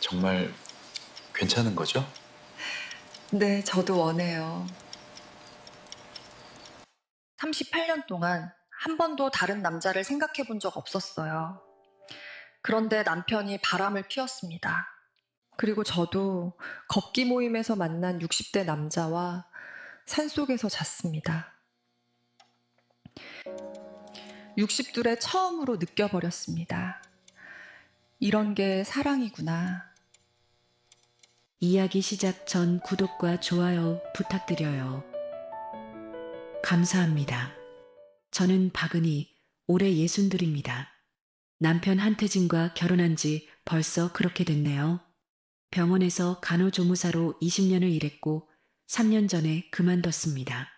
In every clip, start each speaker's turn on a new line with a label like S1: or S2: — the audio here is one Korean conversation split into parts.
S1: 정말 괜찮은 거죠?
S2: 네, 저도 원해요. 38년 동안 한 번도 다른 남자를 생각해 본 적 없었어요. 그런데 남편이 바람을 피웠습니다. 그리고 저도 걷기 모임에서 만난 60대 남자와 산속에서 잤습니다. 60둘에 처음으로 느껴버렸습니다. 이런 게 사랑이구나.
S3: 이야기 시작 전 구독과 좋아요 부탁드려요. 감사합니다. 저는 박은희, 올해 62입니다. 남편 한태진과 결혼한 지 벌써 그렇게 됐네요. 병원에서 간호조무사로 20년을 일했고 3년 전에 그만뒀습니다.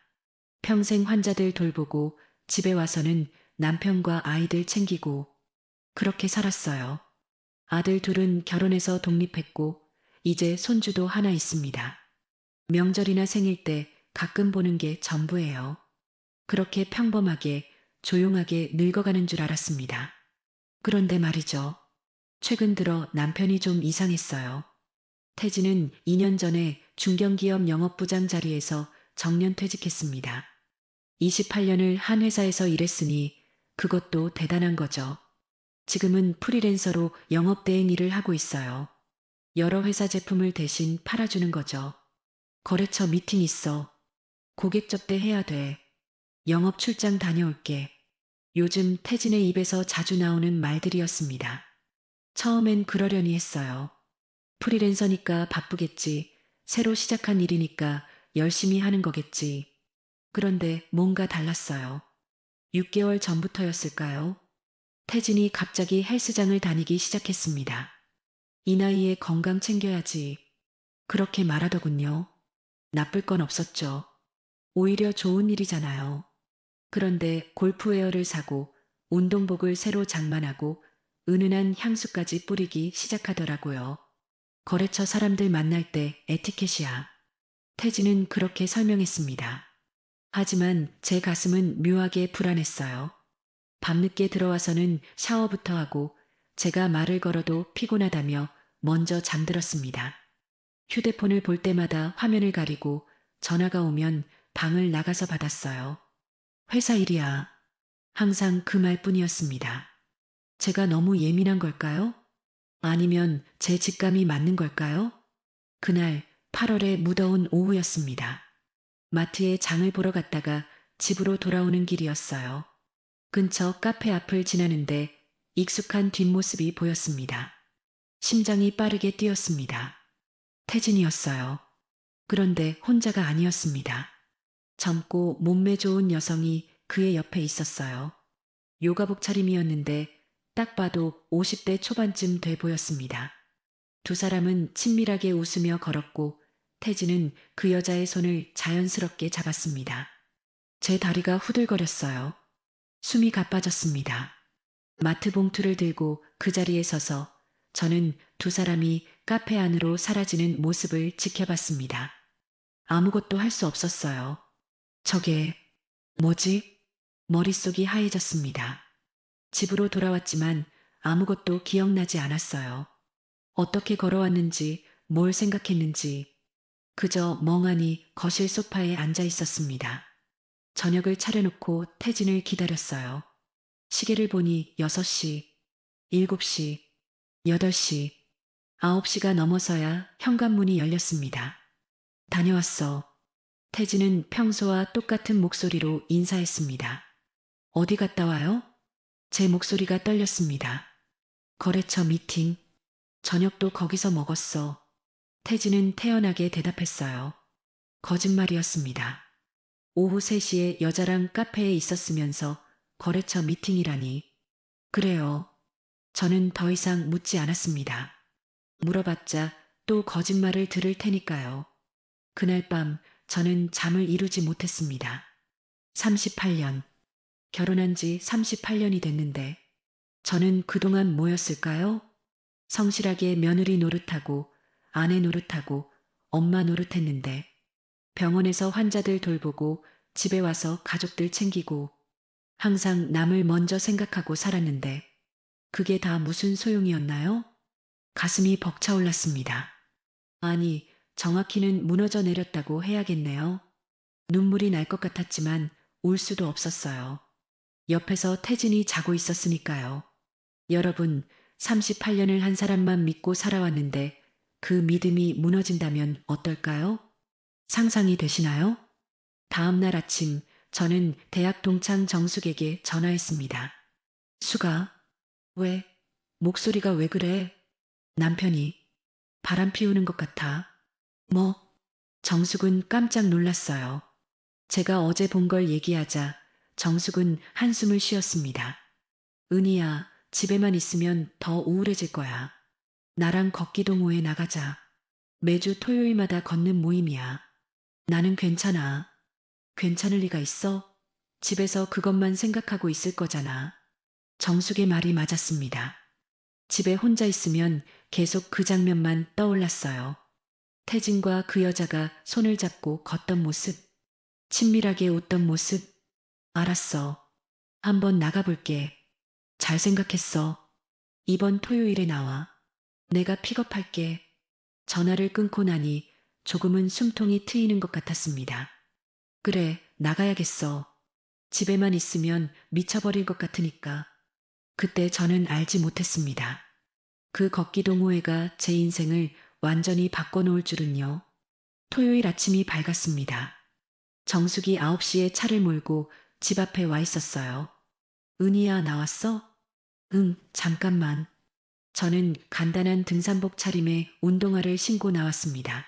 S3: 평생 환자들 돌보고 집에 와서는 남편과 아이들 챙기고 그렇게 살았어요. 아들 둘은 결혼해서 독립했고 이제 손주도 하나 있습니다. 명절이나 생일 때 가끔 보는 게 전부예요. 그렇게 평범하게 조용하게 늙어가는 줄 알았습니다. 그런데 말이죠. 최근 들어 남편이 좀 이상했어요. 태진은 2년 전에 중견기업 영업부장 자리에서 정년퇴직했습니다. 28년을 한 회사에서 일했으니 그것도 대단한 거죠. 지금은 프리랜서로 영업대행 일을 하고 있어요. 여러 회사 제품을 대신 팔아주는 거죠. 거래처 미팅 있어. 고객 접대해야 돼. 영업 출장 다녀올게. 요즘 태진의 입에서 자주 나오는 말들이었습니다. 처음엔 그러려니 했어요. 프리랜서니까 바쁘겠지. 새로 시작한 일이니까 열심히 하는 거겠지. 그런데 뭔가 달랐어요. 6개월 전부터였을까요? 태진이 갑자기 헬스장을 다니기 시작했습니다. 이 나이에 건강 챙겨야지. 그렇게 말하더군요. 나쁠 건 없었죠. 오히려 좋은 일이잖아요. 그런데 골프웨어를 사고 운동복을 새로 장만하고 은은한 향수까지 뿌리기 시작하더라고요. 거래처 사람들 만날 때 에티켓이야. 태진은 그렇게 설명했습니다. 하지만 제 가슴은 묘하게 불안했어요. 밤늦게 들어와서는 샤워부터 하고 제가 말을 걸어도 피곤하다며 먼저 잠들었습니다. 휴대폰을 볼 때마다 화면을 가리고 전화가 오면 방을 나가서 받았어요. 회사 일이야. 항상 그 말뿐이었습니다. 제가 너무 예민한 걸까요? 아니면 제 직감이 맞는 걸까요? 그날 8월의 무더운 오후였습니다. 마트에 장을 보러 갔다가 집으로 돌아오는 길이었어요. 근처 카페 앞을 지나는데 익숙한 뒷모습이 보였습니다. 심장이 빠르게 뛰었습니다. 태진이었어요. 그런데 혼자가 아니었습니다. 젊고 몸매 좋은 여성이 그의 옆에 있었어요. 요가복 차림이었는데 딱 봐도 50대 초반쯤 돼 보였습니다. 두 사람은 친밀하게 웃으며 걸었고 태진은 그 여자의 손을 자연스럽게 잡았습니다. 제 다리가 후들거렸어요. 숨이 가빠졌습니다. 마트 봉투를 들고 그 자리에 서서 저는 두 사람이 카페 안으로 사라지는 모습을 지켜봤습니다. 아무것도 할 수 없었어요. 저게 뭐지? 머릿속이 하얘졌습니다. 집으로 돌아왔지만 아무것도 기억나지 않았어요. 어떻게 걸어왔는지, 뭘 생각했는지, 그저 멍하니 거실 소파에 앉아 있었습니다. 저녁을 차려놓고 태진을 기다렸어요. 시계를 보니 6시, 7시, 8시, 9시가 넘어서야 현관문이 열렸습니다. 다녀왔어. 태진은 평소와 똑같은 목소리로 인사했습니다. 어디 갔다 와요? 제 목소리가 떨렸습니다. 거래처 미팅. 저녁도 거기서 먹었어. 태진은 태연하게 대답했어요. 거짓말이었습니다. 오후 3시에 여자랑 카페에 있었으면서 거래처 미팅이라니. 그래요. 저는 더 이상 묻지 않았습니다. 물어봤자 또 거짓말을 들을 테니까요. 그날 밤 저는 잠을 이루지 못했습니다. 38년. 결혼한 지 38년이 됐는데 저는 그동안 뭐였을까요? 성실하게 며느리 노릇하고 아내 노릇하고 엄마 노릇했는데 병원에서 환자들 돌보고 집에 와서 가족들 챙기고 항상 남을 먼저 생각하고 살았는데 그게 다 무슨 소용이었나요? 가슴이 벅차올랐습니다. 아니, 정확히는 무너져 내렸다고 해야겠네요. 눈물이 날 것 같았지만 울 수도 없었어요. 옆에서 태진이 자고 있었으니까요. 여러분, 38년을 한 사람만 믿고 살아왔는데 그 믿음이 무너진다면 어떨까요? 상상이 되시나요? 다음 날 아침 저는 대학 동창 정숙에게 전화했습니다. 수가, 왜? 목소리가 왜 그래? 남편이 바람 피우는 것 같아. 뭐? 정숙은 깜짝 놀랐어요. 제가 어제 본 걸 얘기하자 정숙은 한숨을 쉬었습니다. 은희야, 집에만 있으면 더 우울해질 거야. 나랑 걷기 동호회 나가자. 매주 토요일마다 걷는 모임이야. 나는 괜찮아. 괜찮을 리가 있어? 집에서 그것만 생각하고 있을 거잖아. 정숙의 말이 맞았습니다. 집에 혼자 있으면 계속 그 장면만 떠올랐어요. 태진과 그 여자가 손을 잡고 걷던 모습, 친밀하게 웃던 모습. 알았어. 한번 나가볼게. 잘 생각했어. 이번 토요일에 나와. 내가 픽업할게. 전화를 끊고 나니 조금은 숨통이 트이는 것 같았습니다. 그래, 나가야겠어. 집에만 있으면 미쳐버릴 것 같으니까. 그때 저는 알지 못했습니다. 그 걷기 동호회가 제 인생을 완전히 바꿔놓을 줄은요. 토요일 아침이 밝았습니다. 정숙이 9시에 차를 몰고 집 앞에 와 있었어요. 은희야, 나왔어? 응, 잠깐만. 저는 간단한 등산복 차림에 운동화를 신고 나왔습니다.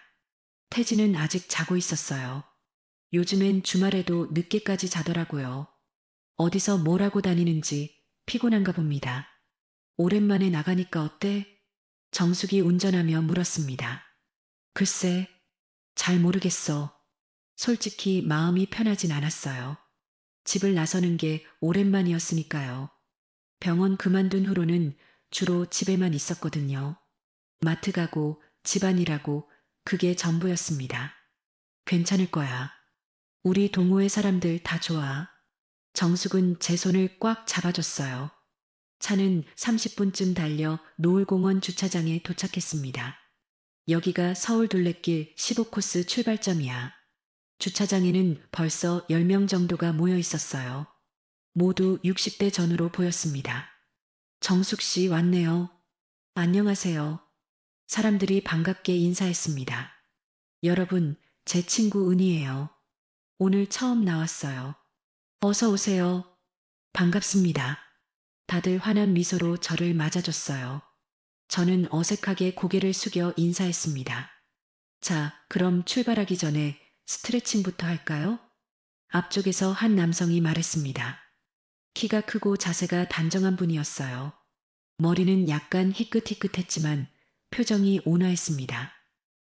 S3: 태진은 아직 자고 있었어요. 요즘엔 주말에도 늦게까지 자더라고요. 어디서 뭘 하고 다니는지 피곤한가 봅니다. 오랜만에 나가니까 어때? 정숙이 운전하며 물었습니다. 글쎄, 잘 모르겠어. 솔직히 마음이 편하진 않았어요. 집을 나서는 게 오랜만이었으니까요. 병원 그만둔 후로는 주로 집에만 있었거든요. 마트 가고 집안일하고 그게 전부였습니다. 괜찮을 거야. 우리 동호회 사람들 다 좋아. 정숙은 제 손을 꽉 잡아줬어요. 차는 30분쯤 달려 노을공원 주차장에 도착했습니다. 여기가 서울 둘레길 15코스 출발점이야. 주차장에는 벌써 10명 정도가 모여 있었어요. 모두 60대 전후로 보였습니다. 정숙 씨 왔네요. 안녕하세요. 사람들이 반갑게 인사했습니다. 여러분, 제 친구 은희예요. 오늘 처음 나왔어요. 어서 오세요. 반갑습니다. 다들 환한 미소로 저를 맞아줬어요. 저는 어색하게 고개를 숙여 인사했습니다. 자, 그럼 출발하기 전에 스트레칭부터 할까요? 앞쪽에서 한 남성이 말했습니다. 키가 크고 자세가 단정한 분이었어요. 머리는 약간 희끗희끗했지만 표정이 온화했습니다.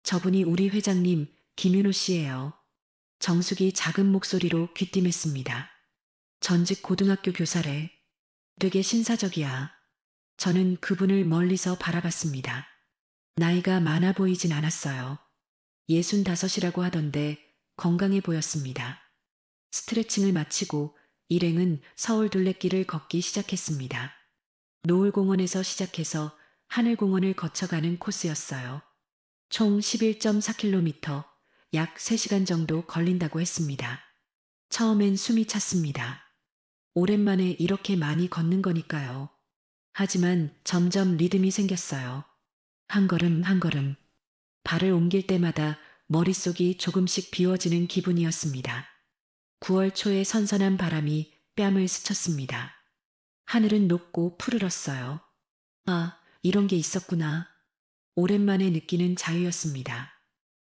S3: 저분이 우리 회장님 김윤호 씨예요. 정숙이 작은 목소리로 귀띔했습니다. 전직 고등학교 교사래. 되게 신사적이야. 저는 그분을 멀리서 바라봤습니다. 나이가 많아 보이진 않았어요. 65이라고 하던데 건강해 보였습니다. 스트레칭을 마치고 일행은 서울 둘레길을 걷기 시작했습니다. 노을공원에서 시작해서 하늘공원을 거쳐가는 코스였어요. 총 11.4km, 약 3시간 정도 걸린다고 했습니다. 처음엔 숨이 찼습니다. 오랜만에 이렇게 많이 걷는 거니까요. 하지만 점점 리듬이 생겼어요. 한 걸음 한 걸음. 발을 옮길 때마다 머릿속이 조금씩 비워지는 기분이었습니다. 9월 초의 선선한 바람이 뺨을 스쳤습니다. 하늘은 높고 푸르렀어요. 아, 이런 게 있었구나. 오랜만에 느끼는 자유였습니다.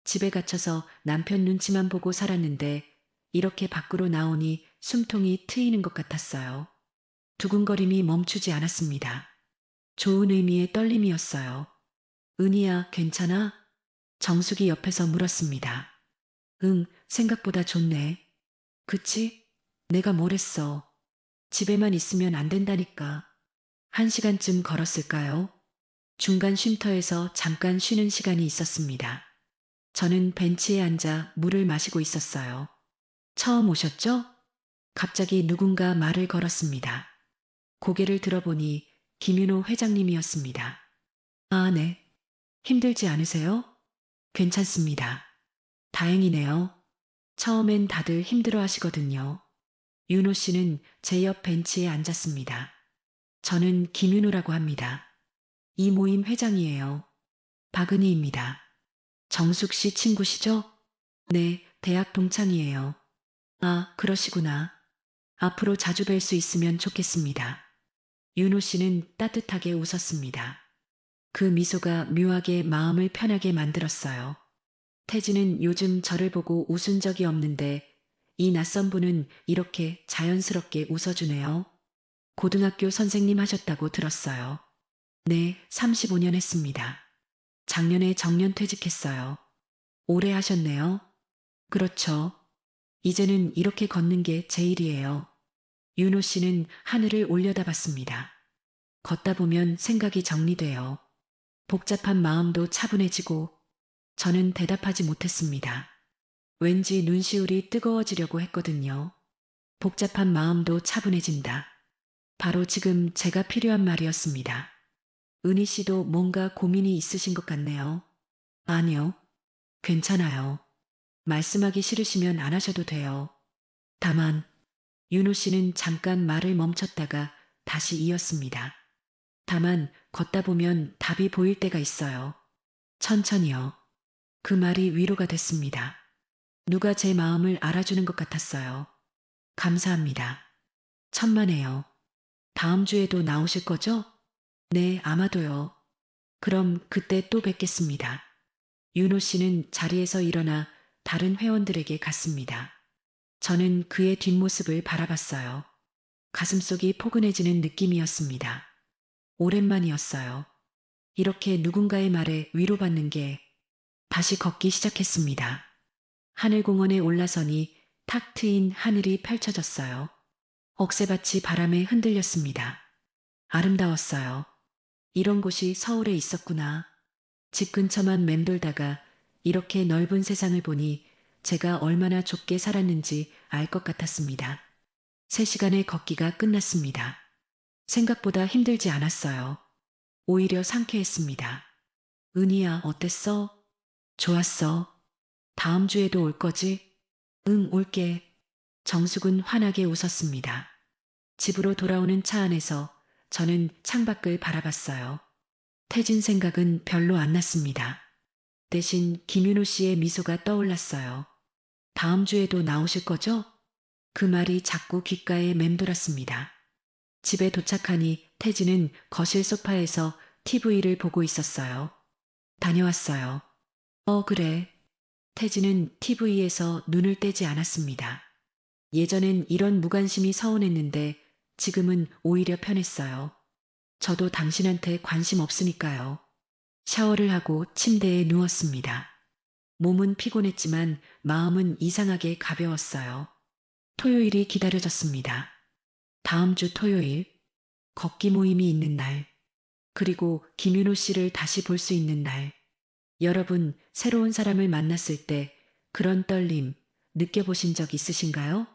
S3: 집에 갇혀서 남편 눈치만 보고 살았는데 이렇게 밖으로 나오니 숨통이 트이는 것 같았어요. 두근거림이 멈추지 않았습니다. 좋은 의미의 떨림이었어요. 은희야, 괜찮아? 정숙이 옆에서 물었습니다. 응, 생각보다 좋네. 그치? 내가 뭘 했어. 집에만 있으면 안 된다니까. 1시간쯤 걸었을까요? 중간 쉼터에서 잠깐 쉬는 시간이 있었습니다. 저는 벤치에 앉아 물을 마시고 있었어요. 처음 오셨죠? 갑자기 누군가 말을 걸었습니다. 고개를 들어보니 김윤호 회장님이었습니다. 아, 네. 힘들지 않으세요? 괜찮습니다. 다행이네요. 처음엔 다들 힘들어 하시거든요. 윤호 씨는 제 옆 벤치에 앉았습니다. 저는 김윤호라고 합니다. 이 모임 회장이에요. 박은희입니다. 정숙 씨 친구시죠? 네, 대학 동창이에요. 아, 그러시구나. 앞으로 자주 뵐 수 있으면 좋겠습니다. 윤호 씨는 따뜻하게 웃었습니다. 그 미소가 묘하게 마음을 편하게 만들었어요. 태진은 요즘 저를 보고 웃은 적이 없는데 이 낯선 분은 이렇게 자연스럽게 웃어주네요. 고등학교 선생님 하셨다고 들었어요. 네, 35년 했습니다. 작년에 정년 퇴직했어요. 오래 하셨네요. 그렇죠. 이제는 이렇게 걷는 게 제 일이에요. 윤호 씨는 하늘을 올려다봤습니다. 걷다 보면 생각이 정리돼요. 복잡한 마음도 차분해지고 저는 대답하지 못했습니다. 왠지 눈시울이 뜨거워지려고 했거든요. 복잡한 마음도 차분해진다. 바로 지금 제가 필요한 말이었습니다. 은희 씨도 뭔가 고민이 있으신 것 같네요. 아니요. 괜찮아요. 말씀하기 싫으시면 안 하셔도 돼요. 다만, 윤호 씨는 잠깐 말을 멈췄다가 다시 이었습니다. 다만, 걷다 보면 답이 보일 때가 있어요. 천천히요. 그 말이 위로가 됐습니다. 누가 제 마음을 알아주는 것 같았어요. 감사합니다. 천만에요. 다음 주에도 나오실 거죠? 네, 아마도요. 그럼 그때 또 뵙겠습니다. 윤호 씨는 자리에서 일어나 다른 회원들에게 갔습니다. 저는 그의 뒷모습을 바라봤어요. 가슴속이 포근해지는 느낌이었습니다. 오랜만이었어요. 이렇게 누군가의 말에 위로받는 게 다시 걷기 시작했습니다. 하늘공원에 올라서니 탁 트인 하늘이 펼쳐졌어요. 억새밭이 바람에 흔들렸습니다. 아름다웠어요. 이런 곳이 서울에 있었구나. 집 근처만 맴돌다가 이렇게 넓은 세상을 보니 제가 얼마나 좁게 살았는지 알 것 같았습니다. 3시간의 걷기가 끝났습니다. 생각보다 힘들지 않았어요. 오히려 상쾌했습니다. 은희야, 어땠어? 좋았어. 다음 주에도 올 거지? 응, 올게. 정숙은 환하게 웃었습니다. 집으로 돌아오는 차 안에서 저는 창밖을 바라봤어요. 태진 생각은 별로 안 났습니다. 대신 김윤호 씨의 미소가 떠올랐어요. 다음 주에도 나오실 거죠? 그 말이 자꾸 귓가에 맴돌았습니다. 집에 도착하니 태진은 거실 소파에서 TV를 보고 있었어요. 다녀왔어요. 그래. 태진은 TV에서 눈을 떼지 않았습니다. 예전엔 이런 무관심이 서운했는데 지금은 오히려 편했어요. 저도 당신한테 관심 없으니까요. 샤워를 하고 침대에 누웠습니다. 몸은 피곤했지만 마음은 이상하게 가벼웠어요. 토요일이 기다려졌습니다. 다음 주 토요일, 걷기 모임이 있는 날, 그리고 김윤호 씨를 다시 볼 수 있는 날. 여러분, 새로운 사람을 만났을 때 그런 떨림 느껴보신 적 있으신가요?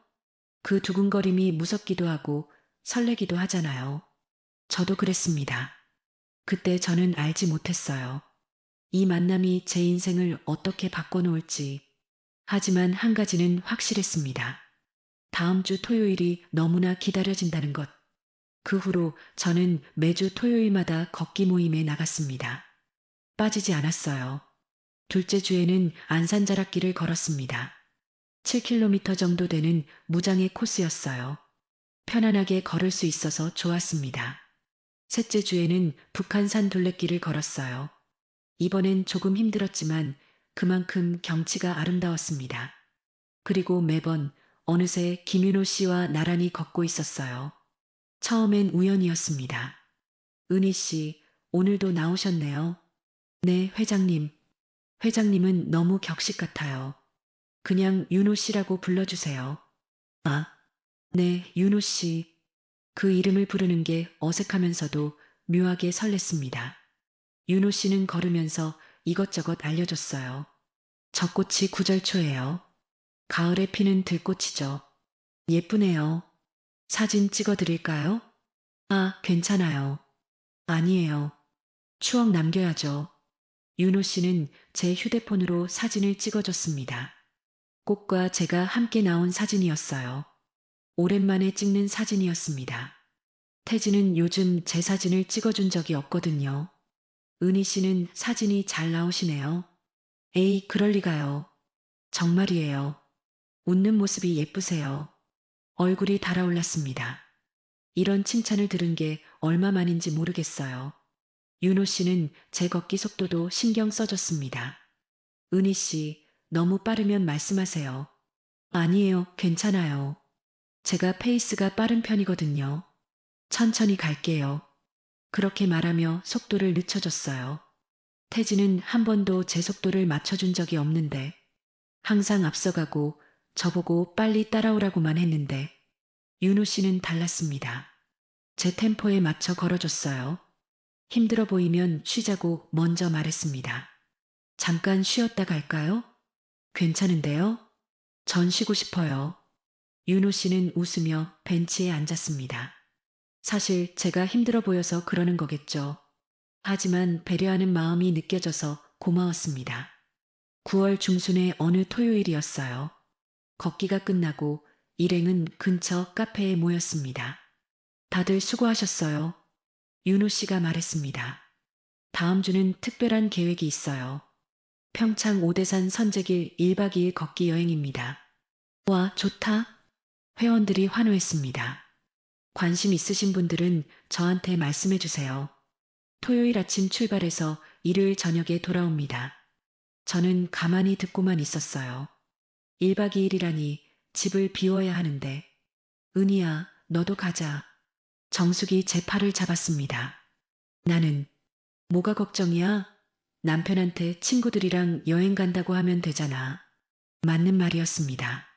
S3: 그 두근거림이 무섭기도 하고 설레기도 하잖아요. 저도 그랬습니다. 그때 저는 알지 못했어요. 이 만남이 제 인생을 어떻게 바꿔놓을지. 하지만 한 가지는 확실했습니다. 다음 주 토요일이 너무나 기다려진다는 것. 그 후로 저는 매주 토요일마다 걷기 모임에 나갔습니다. 빠지지 않았어요. 둘째 주에는 안산자락길을 걸었습니다. 7km 정도 되는 무장의 코스였어요. 편안하게 걸을 수 있어서 좋았습니다. 셋째 주에는 북한산 둘레길을 걸었어요. 이번엔 조금 힘들었지만 그만큼 경치가 아름다웠습니다. 그리고 매번 어느새 김윤호 씨와 나란히 걷고 있었어요. 처음엔 우연이었습니다. 은희 씨, 오늘도 나오셨네요. 네, 회장님. 회장님은 너무 격식 같아요. 그냥 윤호 씨라고 불러주세요. 아, 네, 윤호 씨. 그 이름을 부르는 게 어색하면서도 묘하게 설렜습니다. 윤호 씨는 걸으면서 이것저것 알려줬어요. 저 꽃이 구절초예요. 가을에 피는 들꽃이죠. 예쁘네요. 사진 찍어 드릴까요? 아, 괜찮아요. 아니에요. 추억 남겨야죠. 윤호 씨는 제 휴대폰으로 사진을 찍어줬습니다. 꽃과 제가 함께 나온 사진이었어요. 오랜만에 찍는 사진이었습니다. 태진은 요즘 제 사진을 찍어준 적이 없거든요. 은희 씨는 사진이 잘 나오시네요. 에이, 그럴 리가요. 정말이에요. 웃는 모습이 예쁘세요. 얼굴이 달아올랐습니다. 이런 칭찬을 들은 게 얼마만인지 모르겠어요. 윤호 씨는 제 걷기 속도도 신경 써줬습니다. 은희 씨, 너무 빠르면 말씀하세요. 아니에요, 괜찮아요. 제가 페이스가 빠른 편이거든요. 천천히 갈게요. 그렇게 말하며 속도를 늦춰줬어요. 태진은 한 번도 제 속도를 맞춰준 적이 없는데 항상 앞서가고 저보고 빨리 따라오라고만 했는데 윤호 씨는 달랐습니다. 제 템포에 맞춰 걸어줬어요. 힘들어 보이면 쉬자고 먼저 말했습니다. 잠깐 쉬었다 갈까요? 괜찮은데요? 전 쉬고 싶어요. 윤호 씨는 웃으며 벤치에 앉았습니다. 사실 제가 힘들어 보여서 그러는 거겠죠. 하지만 배려하는 마음이 느껴져서 고마웠습니다. 9월 중순의 어느 토요일이었어요. 걷기가 끝나고 일행은 근처 카페에 모였습니다. 다들 수고하셨어요. 윤호 씨가 말했습니다. 다음 주는 특별한 계획이 있어요. 평창 오대산 선제길 1박 2일 걷기 여행입니다. 와, 좋다. 회원들이 환호했습니다. 관심 있으신 분들은 저한테 말씀해 주세요. 토요일 아침 출발해서 일요일 저녁에 돌아옵니다. 저는 가만히 듣고만 있었어요. 1박 2일이라니 집을 비워야 하는데. 은희야, 너도 가자. 정숙이 제 팔을 잡았습니다. 나는 뭐가 걱정이야? 남편한테 친구들이랑 여행 간다고 하면 되잖아. 맞는 말이었습니다.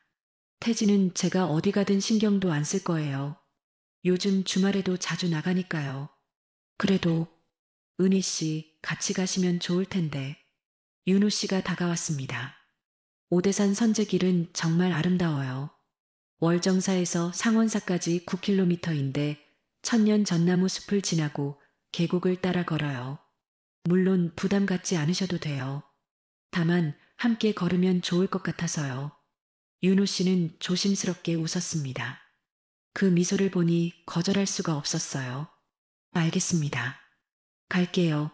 S3: 태진은 제가 어디 가든 신경도 안 쓸 거예요. 요즘 주말에도 자주 나가니까요. 그래도 은희 씨 같이 가시면 좋을 텐데. 윤호 씨가 다가왔습니다. 오대산 선제길은 정말 아름다워요. 월정사에서 상원사까지 9km인데 천년 전나무 숲을 지나고 계곡을 따라 걸어요. 물론 부담 갖지 않으셔도 돼요. 다만 함께 걸으면 좋을 것 같아서요. 윤호 씨는 조심스럽게 웃었습니다. 그 미소를 보니 거절할 수가 없었어요. 알겠습니다. 갈게요.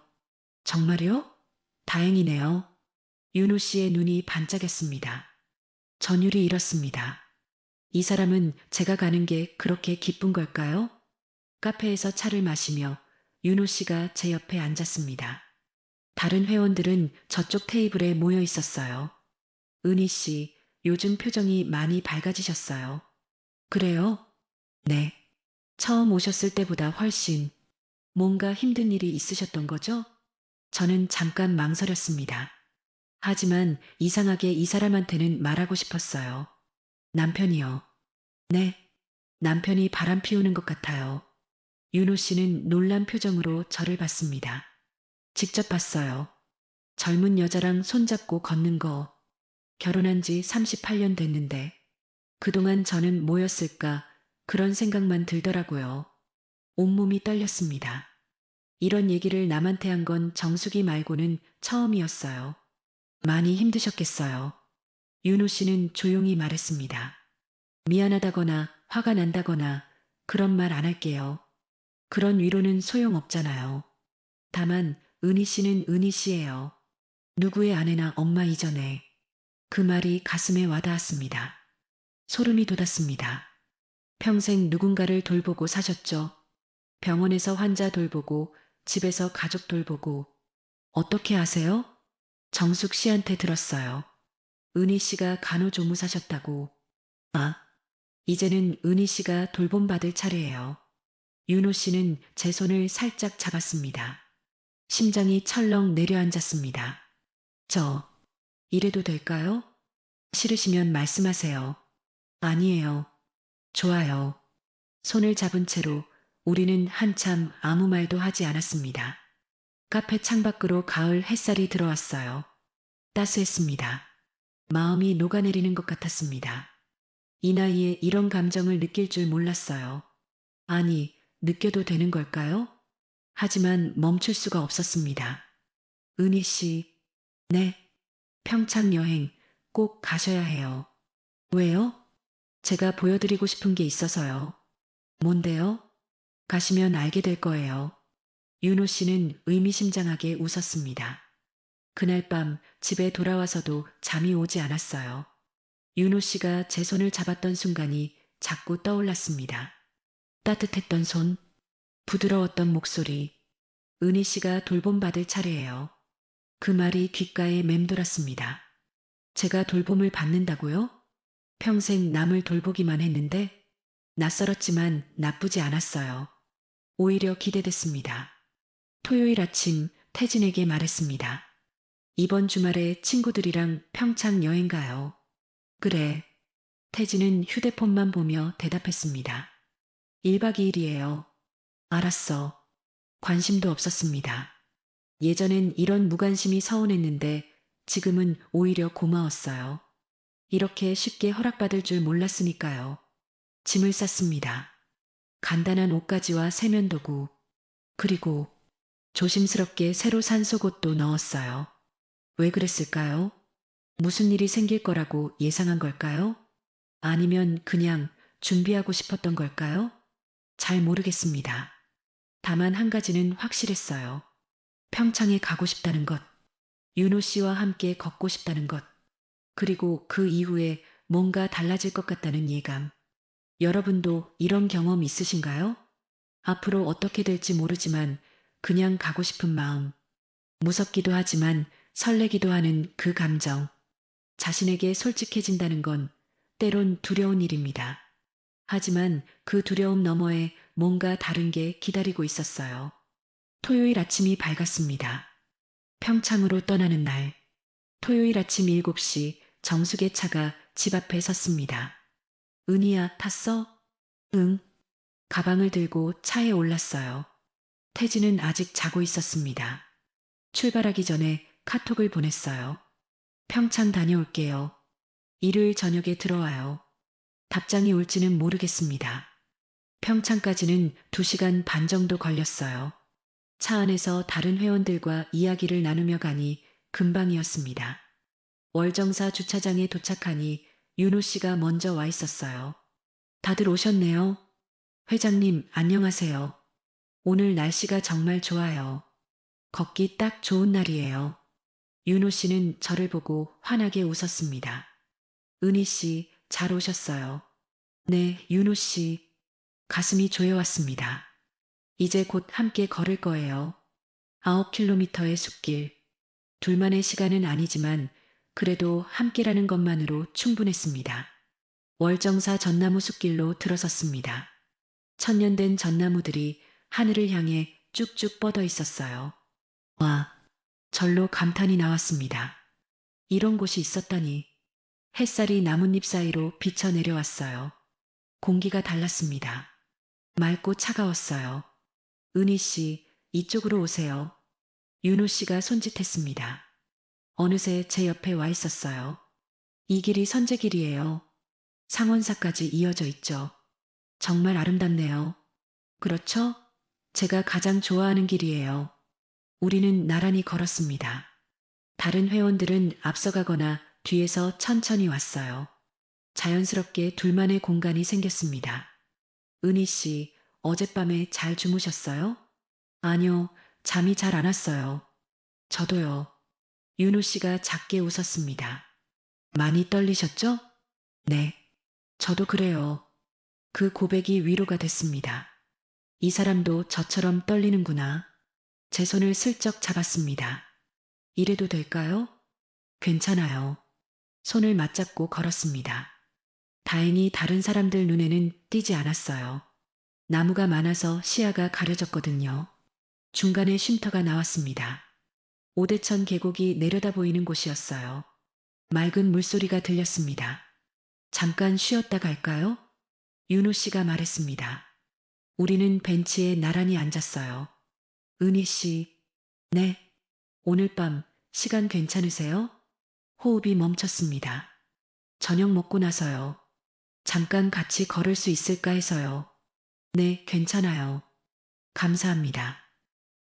S3: 정말요? 다행이네요. 윤호 씨의 눈이 반짝였습니다. 전율이 잃었습니다. 이 사람은 제가 가는 게 그렇게 기쁜 걸까요? 카페에서 차를 마시며 윤호 씨가 제 옆에 앉았습니다. 다른 회원들은 저쪽 테이블에 모여 있었어요. 은희 씨, 요즘 표정이 많이 밝아지셨어요. 그래요? 네. 처음 오셨을 때보다 훨씬 뭔가 힘든 일이 있으셨던 거죠? 저는 잠깐 망설였습니다. 하지만 이상하게 이 사람한테는 말하고 싶었어요. 남편이요. 네. 남편이 바람 피우는 것 같아요. 윤호 씨는 놀란 표정으로 저를 봤습니다. 직접 봤어요. 젊은 여자랑 손잡고 걷는 거. 결혼한 지 38년 됐는데 그동안 저는 뭐였을까 그런 생각만 들더라고요. 온몸이 떨렸습니다. 이런 얘기를 남한테 한 건 정숙이 말고는 처음이었어요. 많이 힘드셨겠어요. 윤호 씨는 조용히 말했습니다. 미안하다거나 화가 난다거나 그런 말 안 할게요. 그런 위로는 소용없잖아요. 다만 은희 씨는 은희 씨예요. 누구의 아내나 엄마 이전에. 그 말이 가슴에 와닿았습니다. 소름이 돋았습니다. 평생 누군가를 돌보고 사셨죠. 병원에서 환자 돌보고 집에서 가족 돌보고. 어떻게 아세요? 정숙 씨한테 들었어요. 은희 씨가 간호조무사셨다고. 아, 이제는 은희 씨가 돌봄받을 차례예요. 윤호 씨는 제 손을 살짝 잡았습니다. 심장이 철렁 내려앉았습니다. 저, 이래도 될까요? 싫으시면 말씀하세요. 아니에요. 좋아요. 손을 잡은 채로 우리는 한참 아무 말도 하지 않았습니다. 카페 창밖으로 가을 햇살이 들어왔어요. 따스했습니다. 마음이 녹아내리는 것 같았습니다. 이 나이에 이런 감정을 느낄 줄 몰랐어요. 아니, 느껴도 되는 걸까요? 하지만 멈출 수가 없었습니다. 은희 씨, 네, 평창 여행 꼭 가셔야 해요. 왜요? 제가 보여드리고 싶은 게 있어서요. 뭔데요? 가시면 알게 될 거예요. 윤호 씨는 의미심장하게 웃었습니다. 그날 밤 집에 돌아와서도 잠이 오지 않았어요. 윤호 씨가 제 손을 잡았던 순간이 자꾸 떠올랐습니다. 따뜻했던 손, 부드러웠던 목소리, 은희 씨가 돌봄받을 차례예요. 그 말이 귓가에 맴돌았습니다. 제가 돌봄을 받는다고요? 평생 남을 돌보기만 했는데 낯설었지만 나쁘지 않았어요. 오히려 기대됐습니다. 토요일 아침 태진에게 말했습니다. 이번 주말에 친구들이랑 평창 여행 가요. 그래. 태진은 휴대폰만 보며 대답했습니다. 1박 2일이에요. 알았어. 관심도 없었습니다. 예전엔 이런 무관심이 서운했는데 지금은 오히려 고마웠어요. 이렇게 쉽게 허락받을 줄 몰랐으니까요. 짐을 쌌습니다. 간단한 옷가지와 세면도구, 그리고 조심스럽게 새로 산 속옷도 넣었어요. 왜 그랬을까요? 무슨 일이 생길 거라고 예상한 걸까요? 아니면 그냥 준비하고 싶었던 걸까요? 잘 모르겠습니다. 다만 한 가지는 확실했어요. 평창에 가고 싶다는 것, 윤호 씨와 함께 걷고 싶다는 것, 그리고 그 이후에 뭔가 달라질 것 같다는 예감. 여러분도 이런 경험 있으신가요? 앞으로 어떻게 될지 모르지만 그냥 가고 싶은 마음, 무섭기도 하지만 설레기도 하는 그 감정, 자신에게 솔직해진다는 건 때론 두려운 일입니다. 하지만 그 두려움 너머에 뭔가 다른 게 기다리고 있었어요. 토요일 아침이 밝았습니다. 평창으로 떠나는 날, 토요일 아침 7시 정숙의 차가 집 앞에 섰습니다. 은희야, 탔어? 응. 가방을 들고 차에 올랐어요. 태진은 아직 자고 있었습니다. 출발하기 전에 카톡을 보냈어요. 평창 다녀올게요. 일요일 저녁에 들어와요. 답장이 올지는 모르겠습니다. 평창까지는 2시간 반 정도 걸렸어요. 차 안에서 다른 회원들과 이야기를 나누며 가니 금방이었습니다. 월정사 주차장에 도착하니 윤호 씨가 먼저 와 있었어요. 다들 오셨네요. 회장님, 안녕하세요. 오늘 날씨가 정말 좋아요. 걷기 딱 좋은 날이에요. 윤호 씨는 저를 보고 환하게 웃었습니다. 은희 씨, 잘 오셨어요. 네, 윤호 씨. 가슴이 조여왔습니다. 이제 곧 함께 걸을 거예요. 9km의 숲길. 둘만의 시간은 아니지만 그래도 함께라는 것만으로 충분했습니다. 월정사 전나무 숲길로 들어섰습니다. 천년된 전나무들이 하늘을 향해 쭉쭉 뻗어 있었어요. 와, 절로 감탄이 나왔습니다. 이런 곳이 있었다니. 햇살이 나뭇잎 사이로 비쳐 내려왔어요. 공기가 달랐습니다. 맑고 차가웠어요. 은희 씨, 이쪽으로 오세요. 윤호 씨가 손짓했습니다. 어느새 제 옆에 와 있었어요. 이 길이 선제길이에요. 상원사까지 이어져 있죠. 정말 아름답네요. 그렇죠? 제가 가장 좋아하는 길이에요. 우리는 나란히 걸었습니다. 다른 회원들은 앞서가거나 뒤에서 천천히 왔어요. 자연스럽게 둘만의 공간이 생겼습니다. 은희 씨, 어젯밤에 잘 주무셨어요? 아니요, 잠이 잘 안 왔어요. 저도요. 윤호 씨가 작게 웃었습니다. 많이 떨리셨죠? 네. 저도 그래요. 그 고백이 위로가 됐습니다. 이 사람도 저처럼 떨리는구나. 제 손을 슬쩍 잡았습니다. 이래도 될까요? 괜찮아요. 손을 맞잡고 걸었습니다. 다행히 다른 사람들 눈에는 띄지 않았어요. 나무가 많아서 시야가 가려졌거든요. 중간에 쉼터가 나왔습니다. 오대천 계곡이 내려다 보이는 곳이었어요. 맑은 물소리가 들렸습니다. 잠깐 쉬었다 갈까요? 윤호 씨가 말했습니다. 우리는 벤치에 나란히 앉았어요. 은희 씨, 네. 오늘 밤 시간 괜찮으세요? 호흡이 멈췄습니다. 저녁 먹고 나서요. 잠깐 같이 걸을 수 있을까 해서요. 네, 괜찮아요. 감사합니다.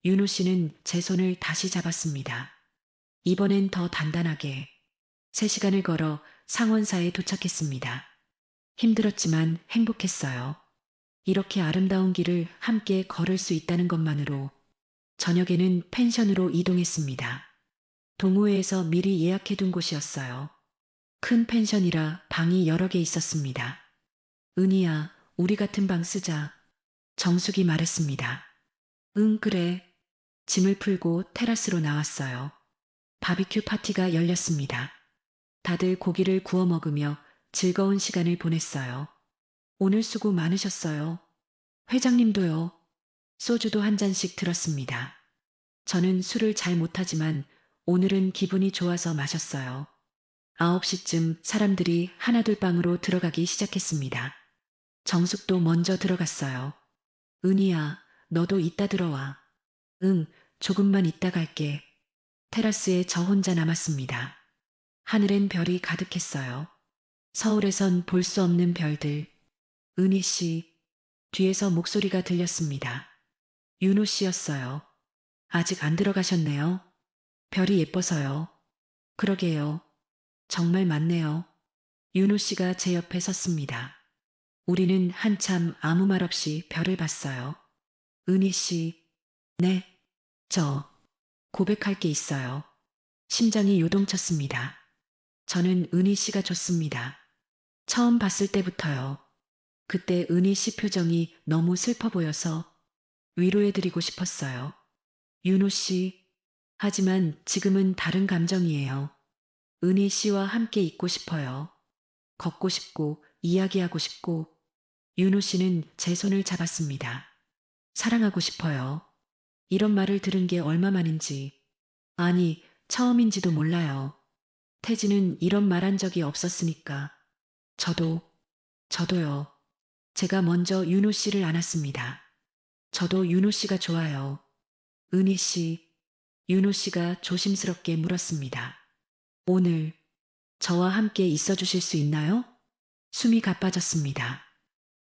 S3: 윤호 씨는 제 손을 다시 잡았습니다. 이번엔 더 단단하게. 3시간을 걸어 상원사에 도착했습니다. 힘들었지만 행복했어요. 이렇게 아름다운 길을 함께 걸을 수 있다는 것만으로. 저녁에는 펜션으로 이동했습니다. 동호회에서 미리 예약해둔 곳이었어요. 큰 펜션이라 방이 여러 개 있었습니다. 은희야, 우리 같은 방 쓰자. 정숙이 말했습니다. 응, 그래. 짐을 풀고 테라스로 나왔어요. 바비큐 파티가 열렸습니다. 다들 고기를 구워 먹으며 즐거운 시간을 보냈어요. 오늘 수고 많으셨어요. 회장님도요. 소주도 한 잔씩 들었습니다. 저는 술을 잘 못하지만 오늘은 기분이 좋아서 마셨어요. 9시쯤 사람들이 하나둘 방으로 들어가기 시작했습니다. 정숙도 먼저 들어갔어요. 은희야, 너도 이따 들어와. 응, 조금만 이따 갈게. 테라스에 저 혼자 남았습니다. 하늘엔 별이 가득했어요. 서울에선 볼 수 없는 별들. 은희 씨, 뒤에서 목소리가 들렸습니다. 윤호 씨였어요. 아직 안 들어가셨네요. 별이 예뻐서요. 그러게요. 정말 많네요. 윤호 씨가 제 옆에 섰습니다. 우리는 한참 아무 말 없이 별을 봤어요. 은희 씨, 네, 저 고백할 게 있어요. 심장이 요동쳤습니다. 저는 은희 씨가 좋습니다. 처음 봤을 때부터요. 그때 은희 씨 표정이 너무 슬퍼 보여서 위로해드리고 싶었어요. 윤호 씨, 하지만 지금은 다른 감정이에요. 은희 씨와 함께 있고 싶어요. 걷고 싶고 이야기하고 싶고. 윤호 씨는 제 손을 잡았습니다. 사랑하고 싶어요. 이런 말을 들은 게 얼마만인지. 아니, 처음인지도 몰라요. 태진은 이런 말 한 적이 없었으니까. 저도요. 제가 먼저 윤호 씨를 안았습니다. 저도 윤호 씨가 좋아요. 은희 씨, 윤호 씨가 조심스럽게 물었습니다. 오늘 저와 함께 있어 주실 수 있나요? 숨이 가빠졌습니다.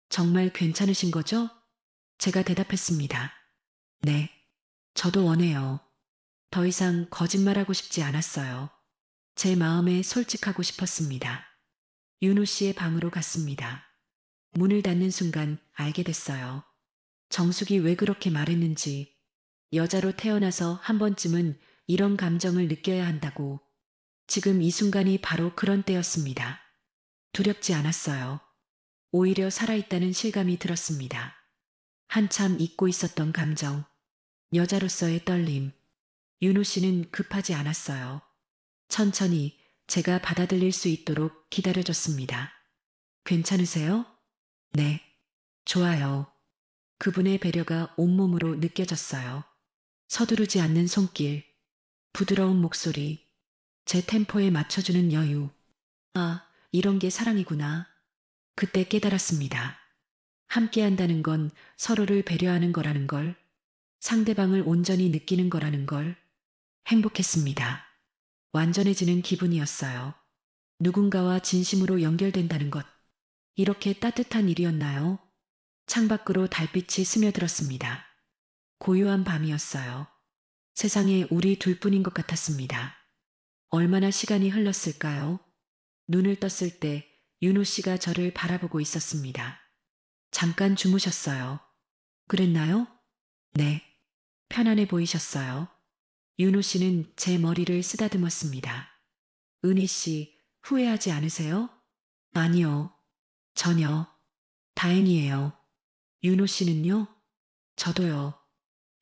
S3: 정말 괜찮으신 거죠? 제가 대답했습니다. 네, 저도 원해요. 더 이상 거짓말하고 싶지 않았어요. 제 마음에 솔직하고 싶었습니다. 윤호 씨의 방으로 갔습니다. 문을 닫는 순간 알게 됐어요. 정숙이 왜 그렇게 말했는지. 여자로 태어나서 한 번쯤은 이런 감정을 느껴야 한다고. 지금 이 순간이 바로 그런 때였습니다. 두렵지 않았어요. 오히려 살아있다는 실감이 들었습니다. 한참 잊고 있었던 감정, 여자로서의 떨림. 윤호 씨는 급하지 않았어요. 천천히 제가 받아들일 수 있도록 기다려줬습니다. 괜찮으세요? 네, 좋아요. 그분의 배려가 온몸으로 느껴졌어요. 서두르지 않는 손길, 부드러운 목소리, 제 템포에 맞춰주는 여유. 아, 이런 게 사랑이구나. 그때 깨달았습니다. 함께 한다는 건 서로를 배려하는 거라는 걸, 상대방을 온전히 느끼는 거라는 걸. 행복했습니다. 완전해지는 기분이었어요. 누군가와 진심으로 연결된다는 것. 이렇게 따뜻한 일이었나요? 창밖으로 달빛이 스며들었습니다. 고요한 밤이었어요. 세상에 우리 둘뿐인 것 같았습니다. 얼마나 시간이 흘렀을까요? 눈을 떴을 때 윤호 씨가 저를 바라보고 있었습니다. 잠깐 주무셨어요. 그랬나요? 네. 편안해 보이셨어요. 윤호 씨는 제 머리를 쓰다듬었습니다. 은희 씨, 후회하지 않으세요? 아니요. 전혀. 다행이에요. 윤호 씨는요? 저도요.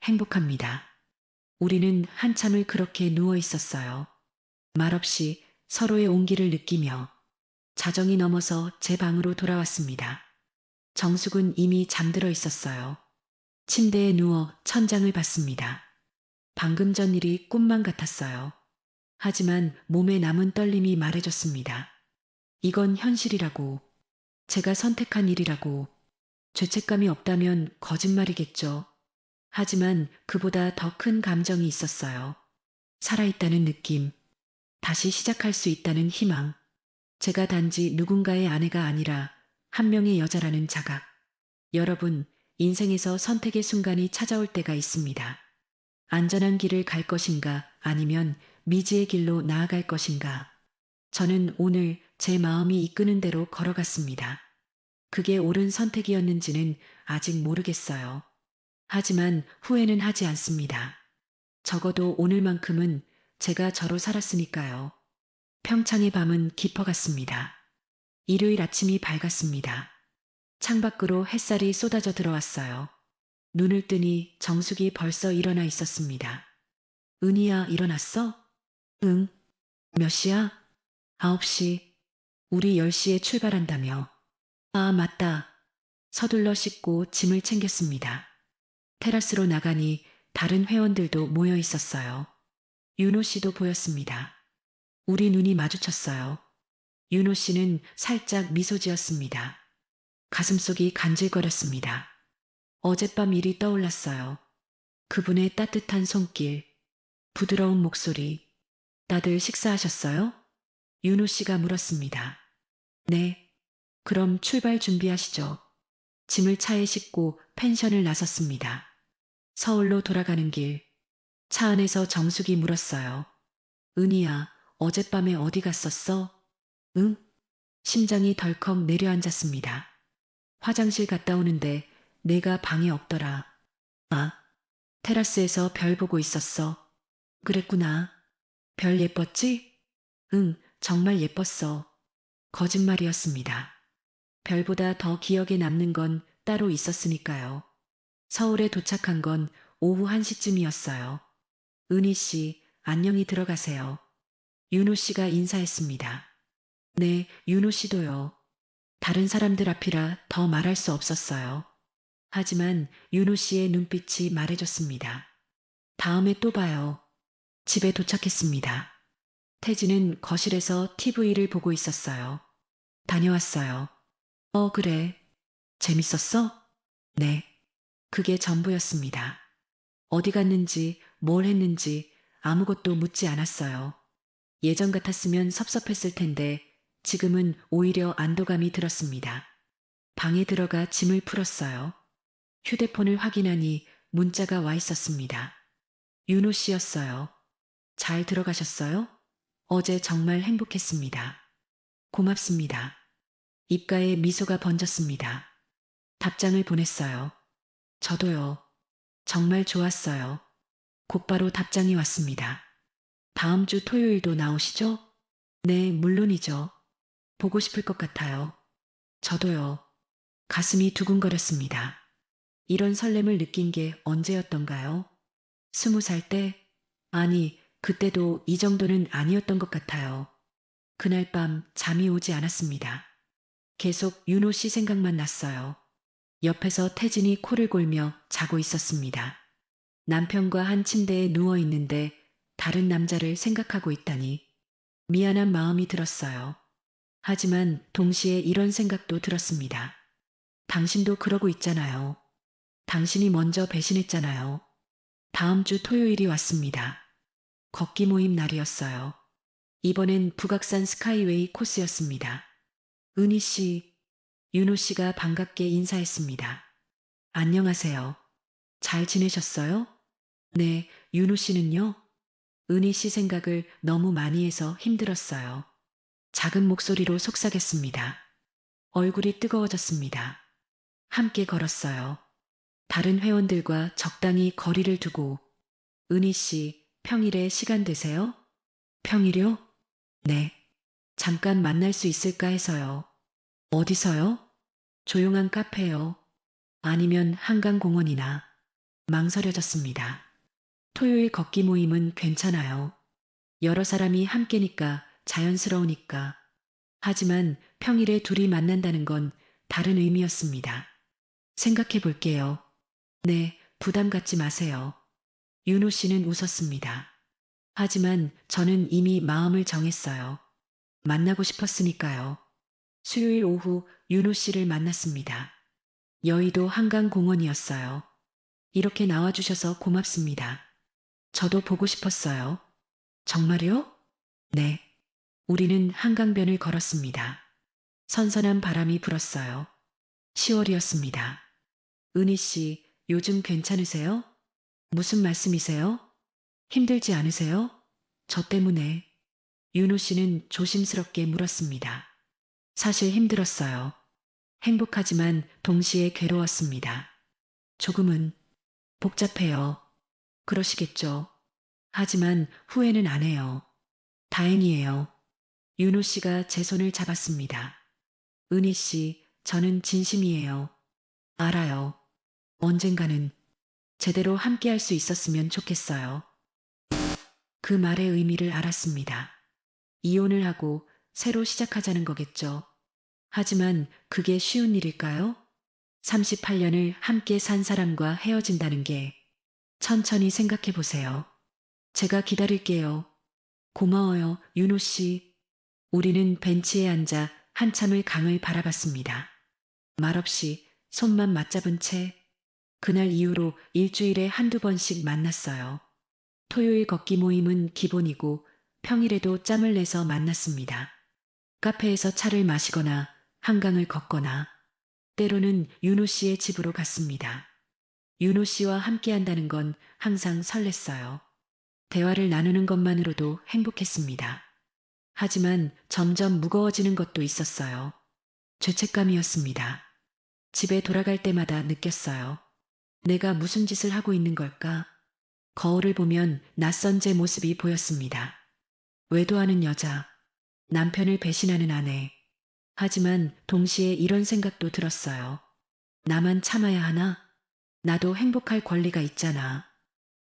S3: 행복합니다. 우리는 한참을 그렇게 누워 있었어요. 말없이 서로의 온기를 느끼며. 자정이 넘어서 제 방으로 돌아왔습니다. 정숙은 이미 잠들어 있었어요. 침대에 누워 천장을 봤습니다. 방금 전 일이 꿈만 같았어요. 하지만 몸에 남은 떨림이 말해줬습니다. 이건 현실이라고. 제가 선택한 일이라고. 죄책감이 없다면 거짓말이겠죠. 하지만 그보다 더 큰 감정이 있었어요. 살아있다는 느낌. 다시 시작할 수 있다는 희망. 제가 단지 누군가의 아내가 아니라 한 명의 여자라는 자각. 여러분, 인생에서 선택의 순간이 찾아올 때가 있습니다. 안전한 길을 갈 것인가 아니면 미지의 길로 나아갈 것인가. 저는 오늘 제 마음이 이끄는 대로 걸어갔습니다. 그게 옳은 선택이었는지는 아직 모르겠어요. 하지만 후회는 하지 않습니다. 적어도 오늘만큼은 제가 저로 살았으니까요. 평창의 밤은 깊어갔습니다. 일요일 아침이 밝았습니다. 창밖으로 햇살이 쏟아져 들어왔어요. 눈을 뜨니 정숙이 벌써 일어나 있었습니다. 은희야, 일어났어? 응. 몇 시야? 9시. 우리 10시에 출발한다며. 아, 맞다. 서둘러 씻고 짐을 챙겼습니다. 테라스로 나가니 다른 회원들도 모여 있었어요. 윤호 씨도 보였습니다. 우리 눈이 마주쳤어요. 윤호 씨는 살짝 미소 지었습니다. 가슴속이 간질거렸습니다. 어젯밤 일이 떠올랐어요. 그분의 따뜻한 손길, 부드러운 목소리. 다들 식사하셨어요? 윤호 씨가 물었습니다. 네. 그럼 출발 준비하시죠. 짐을 차에 싣고 펜션을 나섰습니다. 서울로 돌아가는 길, 차 안에서 정숙이 물었어요. 은희야, 어젯밤에 어디 갔었어? 응? 심장이 덜컥 내려앉았습니다. 화장실 갔다 오는데 내가 방에 없더라. 아, 테라스에서 별 보고 있었어. 그랬구나. 별 예뻤지? 응, 정말 예뻤어. 거짓말이었습니다. 별보다 더 기억에 남는 건 따로 있었으니까요. 서울에 도착한 건 오후 1시쯤이었어요. 은희 씨, 안녕히 들어가세요. 윤호 씨가 인사했습니다. 네, 윤호 씨도요. 다른 사람들 앞이라 더 말할 수 없었어요. 하지만 윤호 씨의 눈빛이 말해줬습니다. 다음에 또 봐요. 집에 도착했습니다. 태진은 거실에서 TV를 보고 있었어요. 다녀왔어요. 그래. 재밌었어? 네. 그게 전부였습니다. 어디 갔는지, 뭘 했는지 아무것도 묻지 않았어요. 예전 같았으면 섭섭했을 텐데 지금은 오히려 안도감이 들었습니다. 방에 들어가 짐을 풀었어요. 휴대폰을 확인하니 문자가 와 있었습니다. 윤호 씨였어요. 잘 들어가셨어요? 어제 정말 행복했습니다. 고맙습니다. 입가에 미소가 번졌습니다. 답장을 보냈어요. 저도요. 정말 좋았어요. 곧바로 답장이 왔습니다. 다음 주 토요일도 나오시죠? 네, 물론이죠. 보고 싶을 것 같아요. 저도요. 가슴이 두근거렸습니다. 이런 설렘을 느낀 게 언제였던가요? 20살 때? 아니, 그때도 이 정도는 아니었던 것 같아요. 그날 밤 잠이 오지 않았습니다. 계속 윤호 씨 생각만 났어요. 옆에서 태진이 코를 골며 자고 있었습니다. 남편과 한 침대에 누워 있는데 다른 남자를 생각하고 있다니 미안한 마음이 들었어요. 하지만 동시에 이런 생각도 들었습니다. 당신도 그러고 있잖아요. 당신이 먼저 배신했잖아요. 다음 주 토요일이 왔습니다. 걷기 모임 날이었어요. 이번엔 북악산 스카이웨이 코스였습니다. 은희 씨, 윤호 씨가 반갑게 인사했습니다. 안녕하세요. 잘 지내셨어요? 네, 윤호 씨는요? 은희 씨 생각을 너무 많이 해서 힘들었어요. 작은 목소리로 속삭였습니다. 얼굴이 뜨거워졌습니다. 함께 걸었어요. 다른 회원들과 적당히 거리를 두고. 은희 씨, 평일에 시간 되세요? 평일요? 네. 잠깐 만날 수 있을까 해서요. 어디서요? 조용한 카페요. 아니면 한강공원이나. 망설여졌습니다. 토요일 걷기 모임은 괜찮아요. 여러 사람이 함께니까 자연스러우니까. 하지만 평일에 둘이 만난다는 건 다른 의미였습니다. 생각해 볼게요. 네, 부담 갖지 마세요. 윤호 씨는 웃었습니다. 하지만 저는 이미 마음을 정했어요. 만나고 싶었으니까요. 수요일 오후 윤호 씨를 만났습니다. 여의도 한강공원이었어요. 이렇게 나와주셔서 고맙습니다. 저도 보고 싶었어요. 정말요? 네. 우리는 한강변을 걸었습니다. 선선한 바람이 불었어요. 10월이었습니다. 은희 씨, 요즘 괜찮으세요? 무슨 말씀이세요? 힘들지 않으세요? 저 때문에. 윤호 씨는 조심스럽게 물었습니다. 사실 힘들었어요. 행복하지만 동시에 괴로웠습니다. 조금은 복잡해요. 그러시겠죠. 하지만 후회는 안 해요. 다행이에요. 윤호 씨가 제 손을 잡았습니다. 은희 씨, 저는 진심이에요. 알아요. 언젠가는 제대로 함께 할 수 있었으면 좋겠어요. 그 말의 의미를 알았습니다. 이혼을 하고 새로 시작하자는 거겠죠. 하지만 그게 쉬운 일일까요? 38년을 함께 산 사람과 헤어진다는 게 천천히 생각해 보세요. 제가 기다릴게요. 고마워요, 윤호 씨. 우리는 벤치에 앉아 한참을 강을 바라봤습니다. 말없이 손만 맞잡은 채 그날 이후로 일주일에 한두 번씩 만났어요. 토요일 걷기 모임은 기본이고 평일에도 짬을 내서 만났습니다. 카페에서 차를 마시거나 한강을 걷거나 때로는 윤호 씨의 집으로 갔습니다. 윤호 씨와 함께 한다는 건 항상 설렜어요. 대화를 나누는 것만으로도 행복했습니다. 하지만 점점 무거워지는 것도 있었어요. 죄책감이었습니다. 집에 돌아갈 때마다 느꼈어요. 내가 무슨 짓을 하고 있는 걸까? 거울을 보면 낯선 제 모습이 보였습니다. 외도하는 여자, 남편을 배신하는 아내. 하지만 동시에 이런 생각도 들었어요. 나만 참아야 하나? 나도 행복할 권리가 있잖아.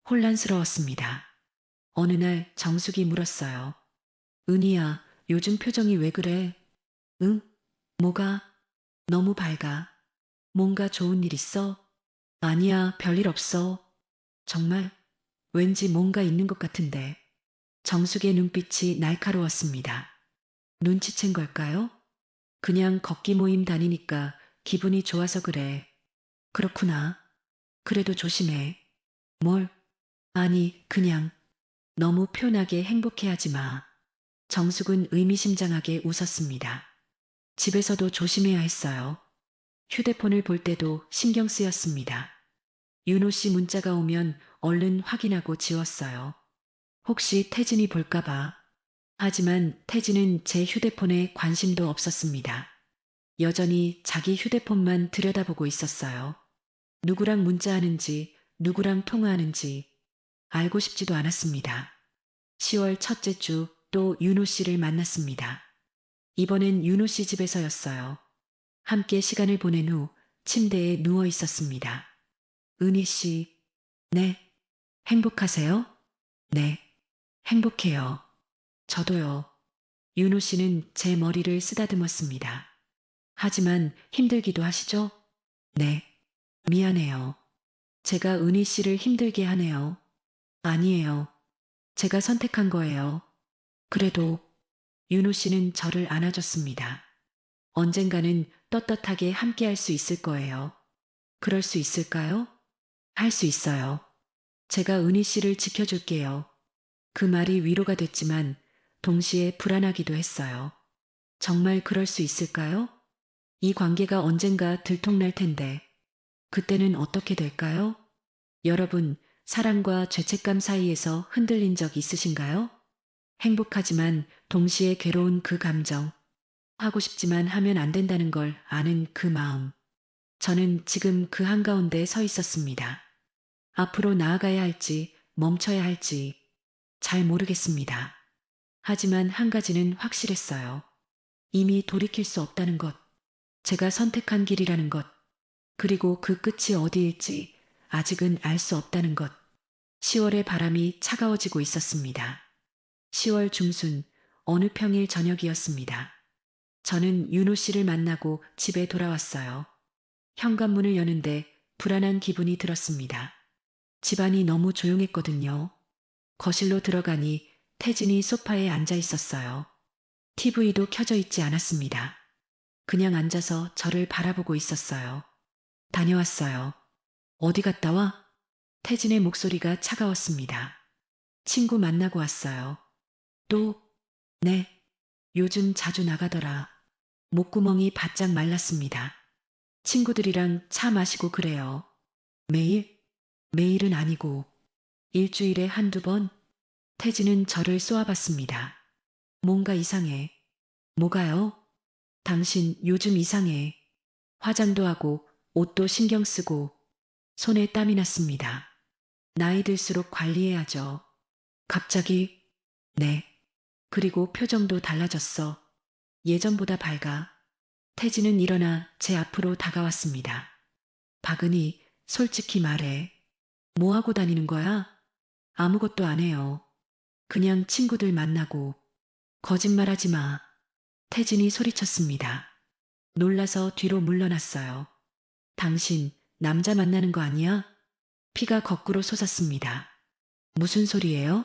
S3: 혼란스러웠습니다. 어느 날 정숙이 물었어요. 은희야, 요즘 표정이 왜 그래? 응? 뭐가? 너무 밝아. 뭔가 좋은 일 있어? 아니야, 별일 없어. 정말? 왠지 뭔가 있는 것 같은데. 정숙의 눈빛이 날카로웠습니다. 눈치챈 걸까요? 그냥 걷기 모임 다니니까 기분이 좋아서 그래. 그렇구나. 그래도 조심해. 뭘? 아니, 그냥 너무 편하게 행복해하지 마. 정숙은 의미심장하게 웃었습니다. 집에서도 조심해야 했어요. 휴대폰을 볼 때도 신경 쓰였습니다. 윤호 씨 문자가 오면 얼른 확인하고 지웠어요. 혹시 태진이 볼까봐. 하지만 태진은 제 휴대폰에 관심도 없었습니다. 여전히 자기 휴대폰만 들여다보고 있었어요. 누구랑 문자하는지, 누구랑 통화하는지 알고 싶지도 않았습니다. 10월 첫째 주 또 윤호 씨를 만났습니다. 이번엔 윤호 씨 집에서였어요. 함께 시간을 보낸 후 침대에 누워 있었습니다. 은희 씨, 네. 행복하세요? 네. 행복해요. 저도요. 윤호 씨는 제 머리를 쓰다듬었습니다. 하지만 힘들기도 하시죠? 네. 미안해요. 제가 은희 씨를 힘들게 하네요. 아니에요. 제가 선택한 거예요. 그래도 윤호 씨는 저를 안아줬습니다. 언젠가는 떳떳하게 함께 할 수 있을 거예요. 그럴 수 있을까요? 할 수 있어요. 제가 은희 씨를 지켜줄게요. 그 말이 위로가 됐지만 동시에 불안하기도 했어요. 정말 그럴 수 있을까요? 이 관계가 언젠가 들통날 텐데 그때는 어떻게 될까요? 여러분, 사랑과 죄책감 사이에서 흔들린 적 있으신가요? 행복하지만 동시에 괴로운 그 감정, 하고 싶지만 하면 안 된다는 걸 아는 그 마음. 저는 지금 그 한가운데 서 있었습니다. 앞으로 나아가야 할지 멈춰야 할지 잘 모르겠습니다. 하지만 한 가지는 확실했어요. 이미 돌이킬 수 없다는 것, 제가 선택한 길이라는 것, 그리고 그 끝이 어디일지 아직은 알 수 없다는 것. 10월의 바람이 차가워지고 있었습니다. 10월 중순 어느 평일 저녁이었습니다. 저는 윤호 씨를 만나고 집에 돌아왔어요. 현관문을 여는데 불안한 기분이 들었습니다. 집안이 너무 조용했거든요. 거실로 들어가니 태진이 소파에 앉아 있었어요. TV도 켜져 있지 않았습니다. 그냥 앉아서 저를 바라보고 있었어요. 다녀왔어요. 어디 갔다 와? 태진의 목소리가 차가웠습니다. 친구 만나고 왔어요. 또? 네. 요즘 자주 나가더라. 목구멍이 바짝 말랐습니다. 친구들이랑 차 마시고 그래요. 매일? 매일은 아니고 일주일에 한두 번 태진은 저를 쏘아봤습니다. 뭔가 이상해. 뭐가요? 당신 요즘 이상해. 화장도 하고 옷도 신경 쓰고 손에 땀이 났습니다. 나이 들수록 관리해야죠. 갑자기, 네. 그리고 표정도 달라졌어. 예전보다 밝아. 태진은 일어나 제 앞으로 다가왔습니다. 박은희, 솔직히 말해. 뭐 하고 다니는 거야? 아무것도 안 해요. 그냥 친구들 만나고. 거짓말하지 마. 태진이 소리쳤습니다. 놀라서 뒤로 물러났어요. 당신, 남자 만나는 거 아니야? 피가 거꾸로 솟았습니다. 무슨 소리예요?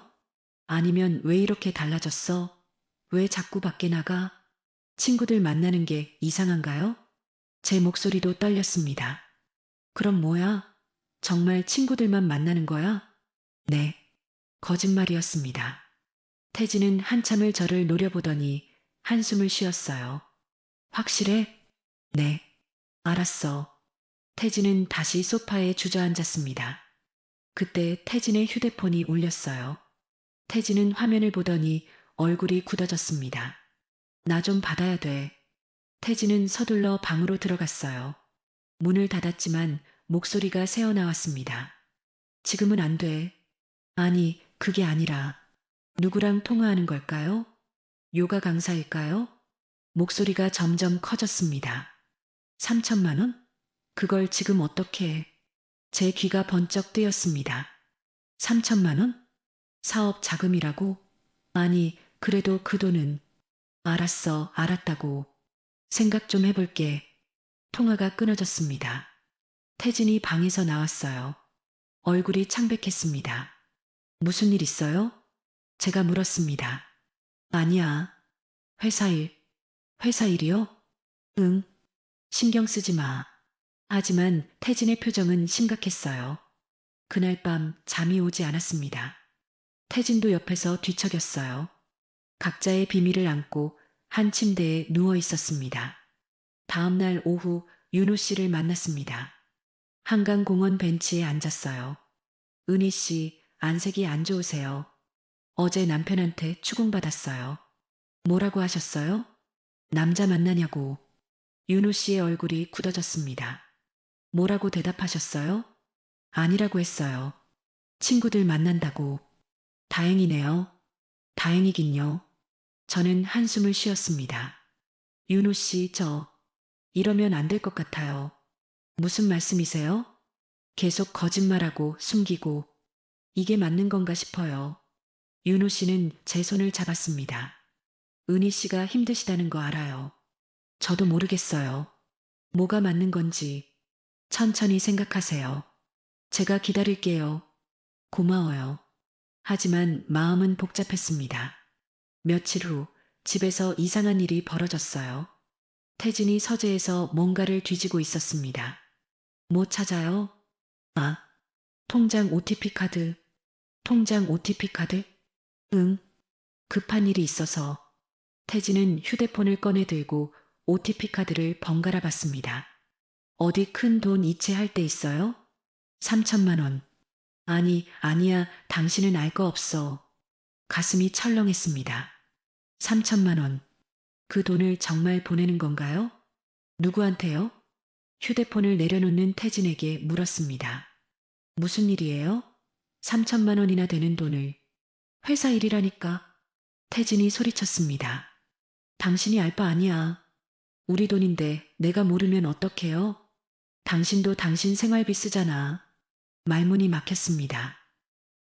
S3: 아니면 왜 이렇게 달라졌어? 왜 자꾸 밖에 나가? 친구들 만나는 게 이상한가요? 제 목소리도 떨렸습니다. 그럼 뭐야? 정말 친구들만 만나는 거야? 네. 거짓말이었습니다. 태진은 한참을 저를 노려보더니 한숨을 쉬었어요. 확실해? 네. 알았어. 태진은 다시 소파에 주저앉았습니다. 그때 태진의 휴대폰이 울렸어요. 태진은 화면을 보더니 얼굴이 굳어졌습니다. 나 좀 받아야 돼. 태진은 서둘러 방으로 들어갔어요. 문을 닫았지만 목소리가 새어나왔습니다. 지금은 안 돼. 아니, 그게 아니라 누구랑 통화하는 걸까요? 요가 강사일까요? 목소리가 점점 커졌습니다. 3천만 원? 그걸 지금 어떻게 해? 제 귀가 번쩍 뜨였습니다. 3천만 원? 사업 자금이라고? 아니, 그래도 그 돈은. 알았어, 알았다고. 생각 좀 해볼게. 통화가 끊어졌습니다. 태진이 방에서 나왔어요. 얼굴이 창백했습니다. 무슨 일 있어요? 제가 물었습니다. 아니야. 회사 일. 회사 일이요? 응. 신경 쓰지 마. 하지만 태진의 표정은 심각했어요. 그날 밤 잠이 오지 않았습니다. 태진도 옆에서 뒤척였어요. 각자의 비밀을 안고 한 침대에 누워 있었습니다. 다음 날 오후 윤호 씨를 만났습니다. 한강공원 벤치에 앉았어요. 은희 씨, 안색이 안 좋으세요. 어제 남편한테 추궁받았어요. 뭐라고 하셨어요? 남자 만나냐고. 윤호 씨의 얼굴이 굳어졌습니다. 뭐라고 대답하셨어요? 아니라고 했어요. 친구들 만난다고. 다행이네요. 다행이긴요. 저는 한숨을 쉬었습니다. 윤호 씨, 이러면 안 될 것 같아요. 무슨 말씀이세요? 계속 거짓말하고 숨기고 이게 맞는 건가 싶어요. 윤호 씨는 제 손을 잡았습니다. 은희 씨가 힘드시다는 거 알아요. 저도 모르겠어요. 뭐가 맞는 건지 천천히 생각하세요. 제가 기다릴게요. 고마워요. 하지만 마음은 복잡했습니다. 며칠 후 집에서 이상한 일이 벌어졌어요. 태진이 서재에서 뭔가를 뒤지고 있었습니다. 뭐 찾아요? 아, 통장 OTP 카드. 통장 OTP 카드? 응, 급한 일이 있어서. 태진은 휴대폰을 꺼내 들고 OTP 카드를 번갈아 봤습니다. 어디 큰 돈 이체할 때 있어요? 3천만 원. 아니, 아니야, 당신은 알 거 없어. 가슴이 철렁했습니다. 3천만 원. 그 돈을 정말 보내는 건가요? 누구한테요? 휴대폰을 내려놓는 태진에게 물었습니다. 무슨 일이에요? 3천만 원이나 되는 돈을. 회사 일이라니까. 태진이 소리쳤습니다. 당신이 알 바 아니야. 우리 돈인데 내가 모르면 어떡해요? 당신도 당신 생활비 쓰잖아. 말문이 막혔습니다.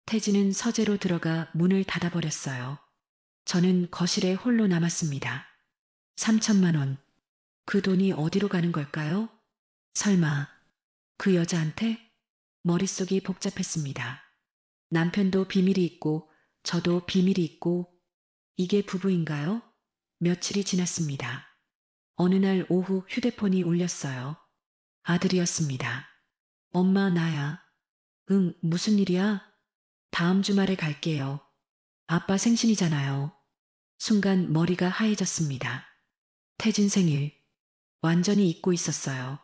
S3: 태진은 서재로 들어가 문을 닫아버렸어요. 저는 거실에 홀로 남았습니다. 3천만 원. 그 돈이 어디로 가는 걸까요? 설마 그 여자한테? 머릿속이 복잡했습니다. 남편도 비밀이 있고 저도 비밀이 있고 이게 부부인가요? 며칠이 지났습니다. 어느 날 오후 휴대폰이 울렸어요. 아들이었습니다. 엄마 나야. 응, 무슨 일이야? 다음 주말에 갈게요. 아빠 생신이잖아요. 순간 머리가 하얘졌습니다. 태진 생일. 완전히 잊고 있었어요.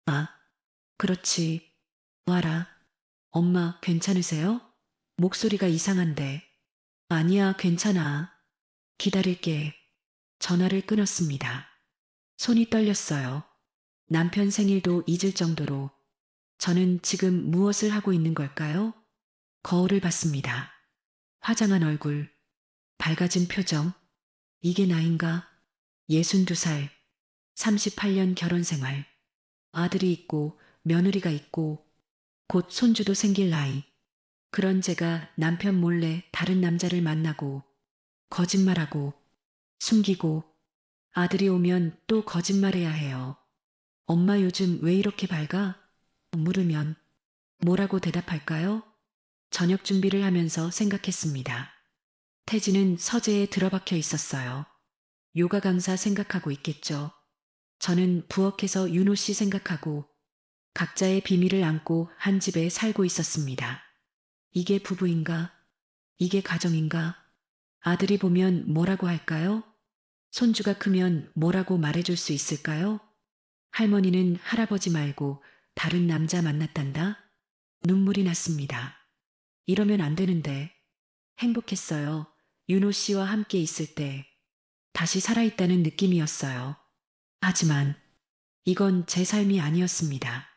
S3: 아, 그렇지. 와라. 엄마 괜찮으세요? 목소리가 이상한데. 아니야, 괜찮아. 기다릴게. 전화를 끊었습니다. 손이 떨렸어요. 남편 생일도 잊을 정도로. 저는 지금 무엇을 하고 있는 걸까요? 거울을 봤습니다. 화장한 얼굴, 밝아진 표정. 이게 나인가? 62살, 38년 결혼 생활. 아들이 있고 며느리가 있고 곧 손주도 생길 나이. 그런 제가 남편 몰래 다른 남자를 만나고 거짓말하고 숨기고 아들이 오면 또 거짓말해야 해요. 엄마 요즘 왜 이렇게 밝아? 물으면 뭐라고 대답할까요? 저녁 준비를 하면서 생각했습니다. 태진은 서재에 들어박혀 있었어요. 요가 강사 생각하고 있겠죠. 저는 부엌에서 윤호 씨 생각하고 각자의 비밀을 안고 한 집에 살고 있었습니다. 이게 부부인가? 이게 가정인가? 아들이 보면 뭐라고 할까요? 손주가 크면 뭐라고 말해줄 수 있을까요? 할머니는 할아버지 말고 다른 남자 만났단다? 눈물이 났습니다. 이러면 안 되는데. 행복했어요. 윤호 씨와 함께 있을 때 다시 살아있다는 느낌이었어요. 하지만 이건 제 삶이 아니었습니다.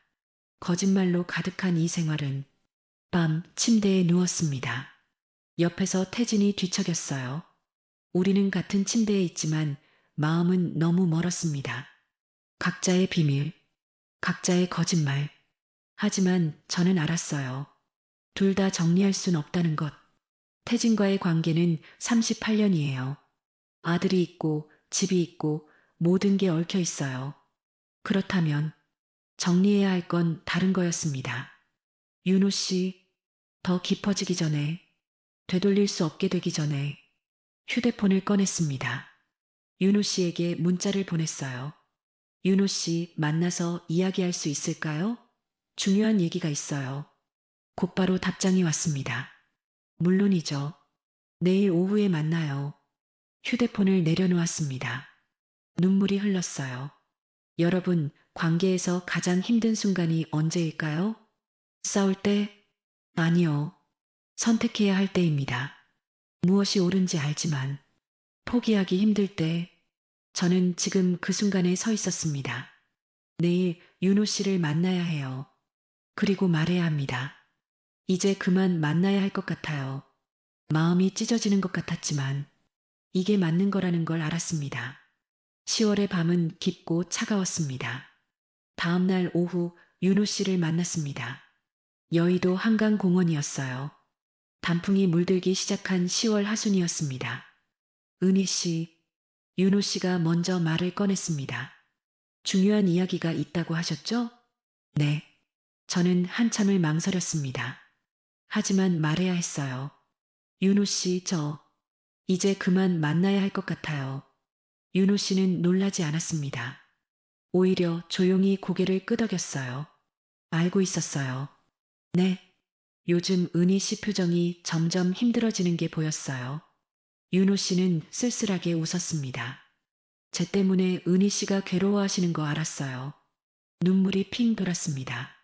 S3: 거짓말로 가득한 이 생활은 밤 침대에 누웠습니다. 옆에서 태진이 뒤척였어요. 우리는 같은 침대에 있지만 마음은 너무 멀었습니다. 각자의 비밀, 각자의 거짓말. 하지만 저는 알았어요. 둘 다 정리할 순 없다는 것. 태진과의 관계는 38년이에요. 아들이 있고 집이 있고 모든 게 얽혀 있어요. 그렇다면 정리해야 할 건 다른 거였습니다. 윤호 씨, 더 깊어지기 전에, 되돌릴 수 없게 되기 전에 휴대폰을 꺼냈습니다. 윤호 씨에게 문자를 보냈어요. 윤호 씨 만나서 이야기할 수 있을까요? 중요한 얘기가 있어요. 곧바로 답장이 왔습니다. 물론이죠. 내일 오후에 만나요. 휴대폰을 내려놓았습니다. 눈물이 흘렀어요. 여러분, 관계에서 가장 힘든 순간이 언제일까요? 싸울 때? 아니요. 선택해야 할 때입니다. 무엇이 옳은지 알지만 포기하기 힘들 때 저는 지금 그 순간에 서 있었습니다. 내일 윤호 씨를 만나야 해요. 그리고 말해야 합니다. 이제 그만 만나야 할 것 같아요. 마음이 찢어지는 것 같았지만 이게 맞는 거라는 걸 알았습니다. 10월의 밤은 깊고 차가웠습니다. 다음 날 오후 윤호 씨를 만났습니다. 여의도 한강공원이었어요. 단풍이 물들기 시작한 10월 하순이었습니다. 은희 씨, 윤호 씨가 먼저 말을 꺼냈습니다. 중요한 이야기가 있다고 하셨죠? 네. 저는 한참을 망설였습니다. 하지만 말해야 했어요. 윤호 씨, 이제 그만 만나야 할 것 같아요. 윤호 씨는 놀라지 않았습니다. 오히려 조용히 고개를 끄덕였어요. 알고 있었어요. 네. 요즘 은희 씨 표정이 점점 힘들어지는 게 보였어요. 윤호 씨는 쓸쓸하게 웃었습니다. 제 때문에 은희 씨가 괴로워하시는 거 알았어요. 눈물이 핑 돌았습니다.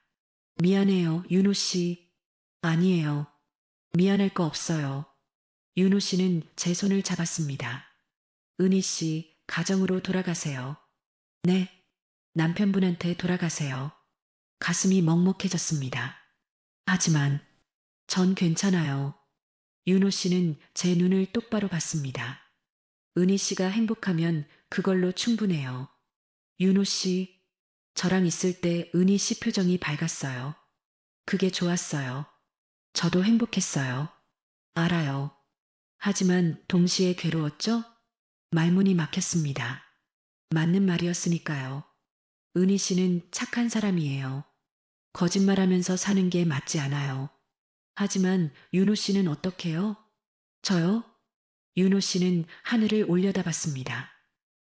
S3: 미안해요, 윤호 씨. 아니에요. 미안할 거 없어요. 윤호 씨는 제 손을 잡았습니다. 은희 씨, 가정으로 돌아가세요. 네. 남편분한테 돌아가세요. 가슴이 먹먹해졌습니다. 하지만 전 괜찮아요. 윤호 씨는 제 눈을 똑바로 봤습니다. 은희 씨가 행복하면 그걸로 충분해요. 윤호 씨, 저랑 있을 때 은희 씨 표정이 밝았어요. 그게 좋았어요. 저도 행복했어요. 알아요. 하지만 동시에 괴로웠죠? 말문이 막혔습니다. 맞는 말이었으니까요. 은희 씨는 착한 사람이에요. 거짓말하면서 사는 게 맞지 않아요. 하지만 윤호 씨는 어떻게요? 저요? 윤호 씨는 하늘을 올려다봤습니다.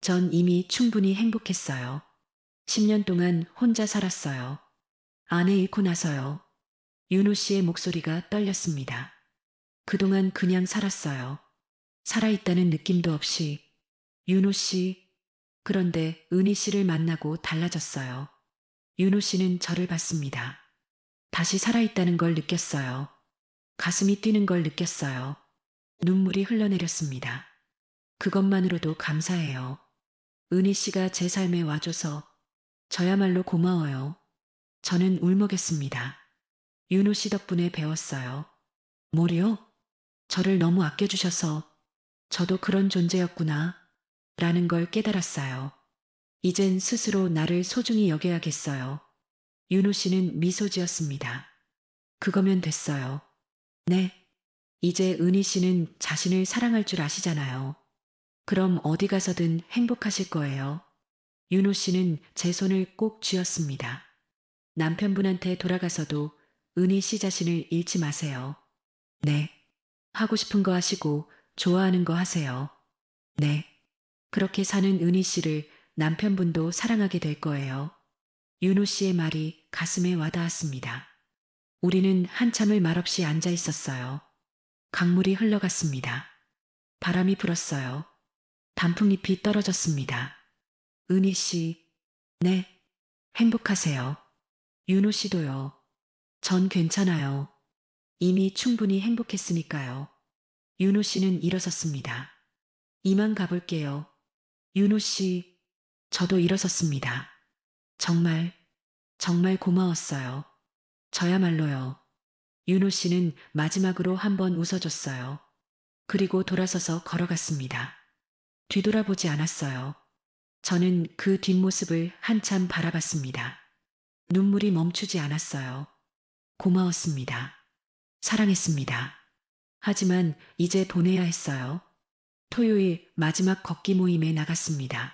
S3: 전 이미 충분히 행복했어요. 10년 동안 혼자 살았어요. 아내 잃고 나서요. 윤호 씨의 목소리가 떨렸습니다. 그동안 그냥 살았어요. 살아있다는 느낌도 없이. 윤호 씨, 그런데 은희 씨를 만나고 달라졌어요. 윤호 씨는 저를 봤습니다. 다시 살아있다는 걸 느꼈어요. 가슴이 뛰는 걸 느꼈어요. 눈물이 흘러내렸습니다. 그것만으로도 감사해요. 은희 씨가 제 삶에 와줘서 저야말로 고마워요. 저는 울먹였습니다. 윤호 씨 덕분에 배웠어요. 뭐요? 저를 너무 아껴주셔서 저도 그런 존재였구나. 라는 걸 깨달았어요. 이젠 스스로 나를 소중히 여겨야겠어요. 윤호 씨는 미소 지었습니다. 그거면 됐어요. 네. 이제 은희 씨는 자신을 사랑할 줄 아시잖아요. 그럼 어디 가서든 행복하실 거예요. 윤호 씨는 제 손을 꼭 쥐었습니다. 남편분한테 돌아가서도 은희 씨 자신을 잃지 마세요. 네. 하고 싶은 거 하시고 좋아하는 거 하세요. 네. 그렇게 사는 은희 씨를 남편분도 사랑하게 될 거예요. 윤호 씨의 말이 가슴에 와닿았습니다. 우리는 한참을 말없이 앉아 있었어요. 강물이 흘러갔습니다. 바람이 불었어요. 단풍잎이 떨어졌습니다. 은희 씨, 네, 행복하세요. 윤호 씨도요. 전 괜찮아요. 이미 충분히 행복했으니까요. 윤호 씨는 일어섰습니다. 이만 가볼게요. 윤호 씨, 저도 일어섰습니다. 정말, 정말 고마웠어요. 저야말로요. 윤호 씨는 마지막으로 한번 웃어줬어요. 그리고 돌아서서 걸어갔습니다. 뒤돌아보지 않았어요. 저는 그 뒷모습을 한참 바라봤습니다. 눈물이 멈추지 않았어요. 고마웠습니다. 사랑했습니다. 하지만 이제 보내야 했어요. 토요일 마지막 걷기 모임에 나갔습니다.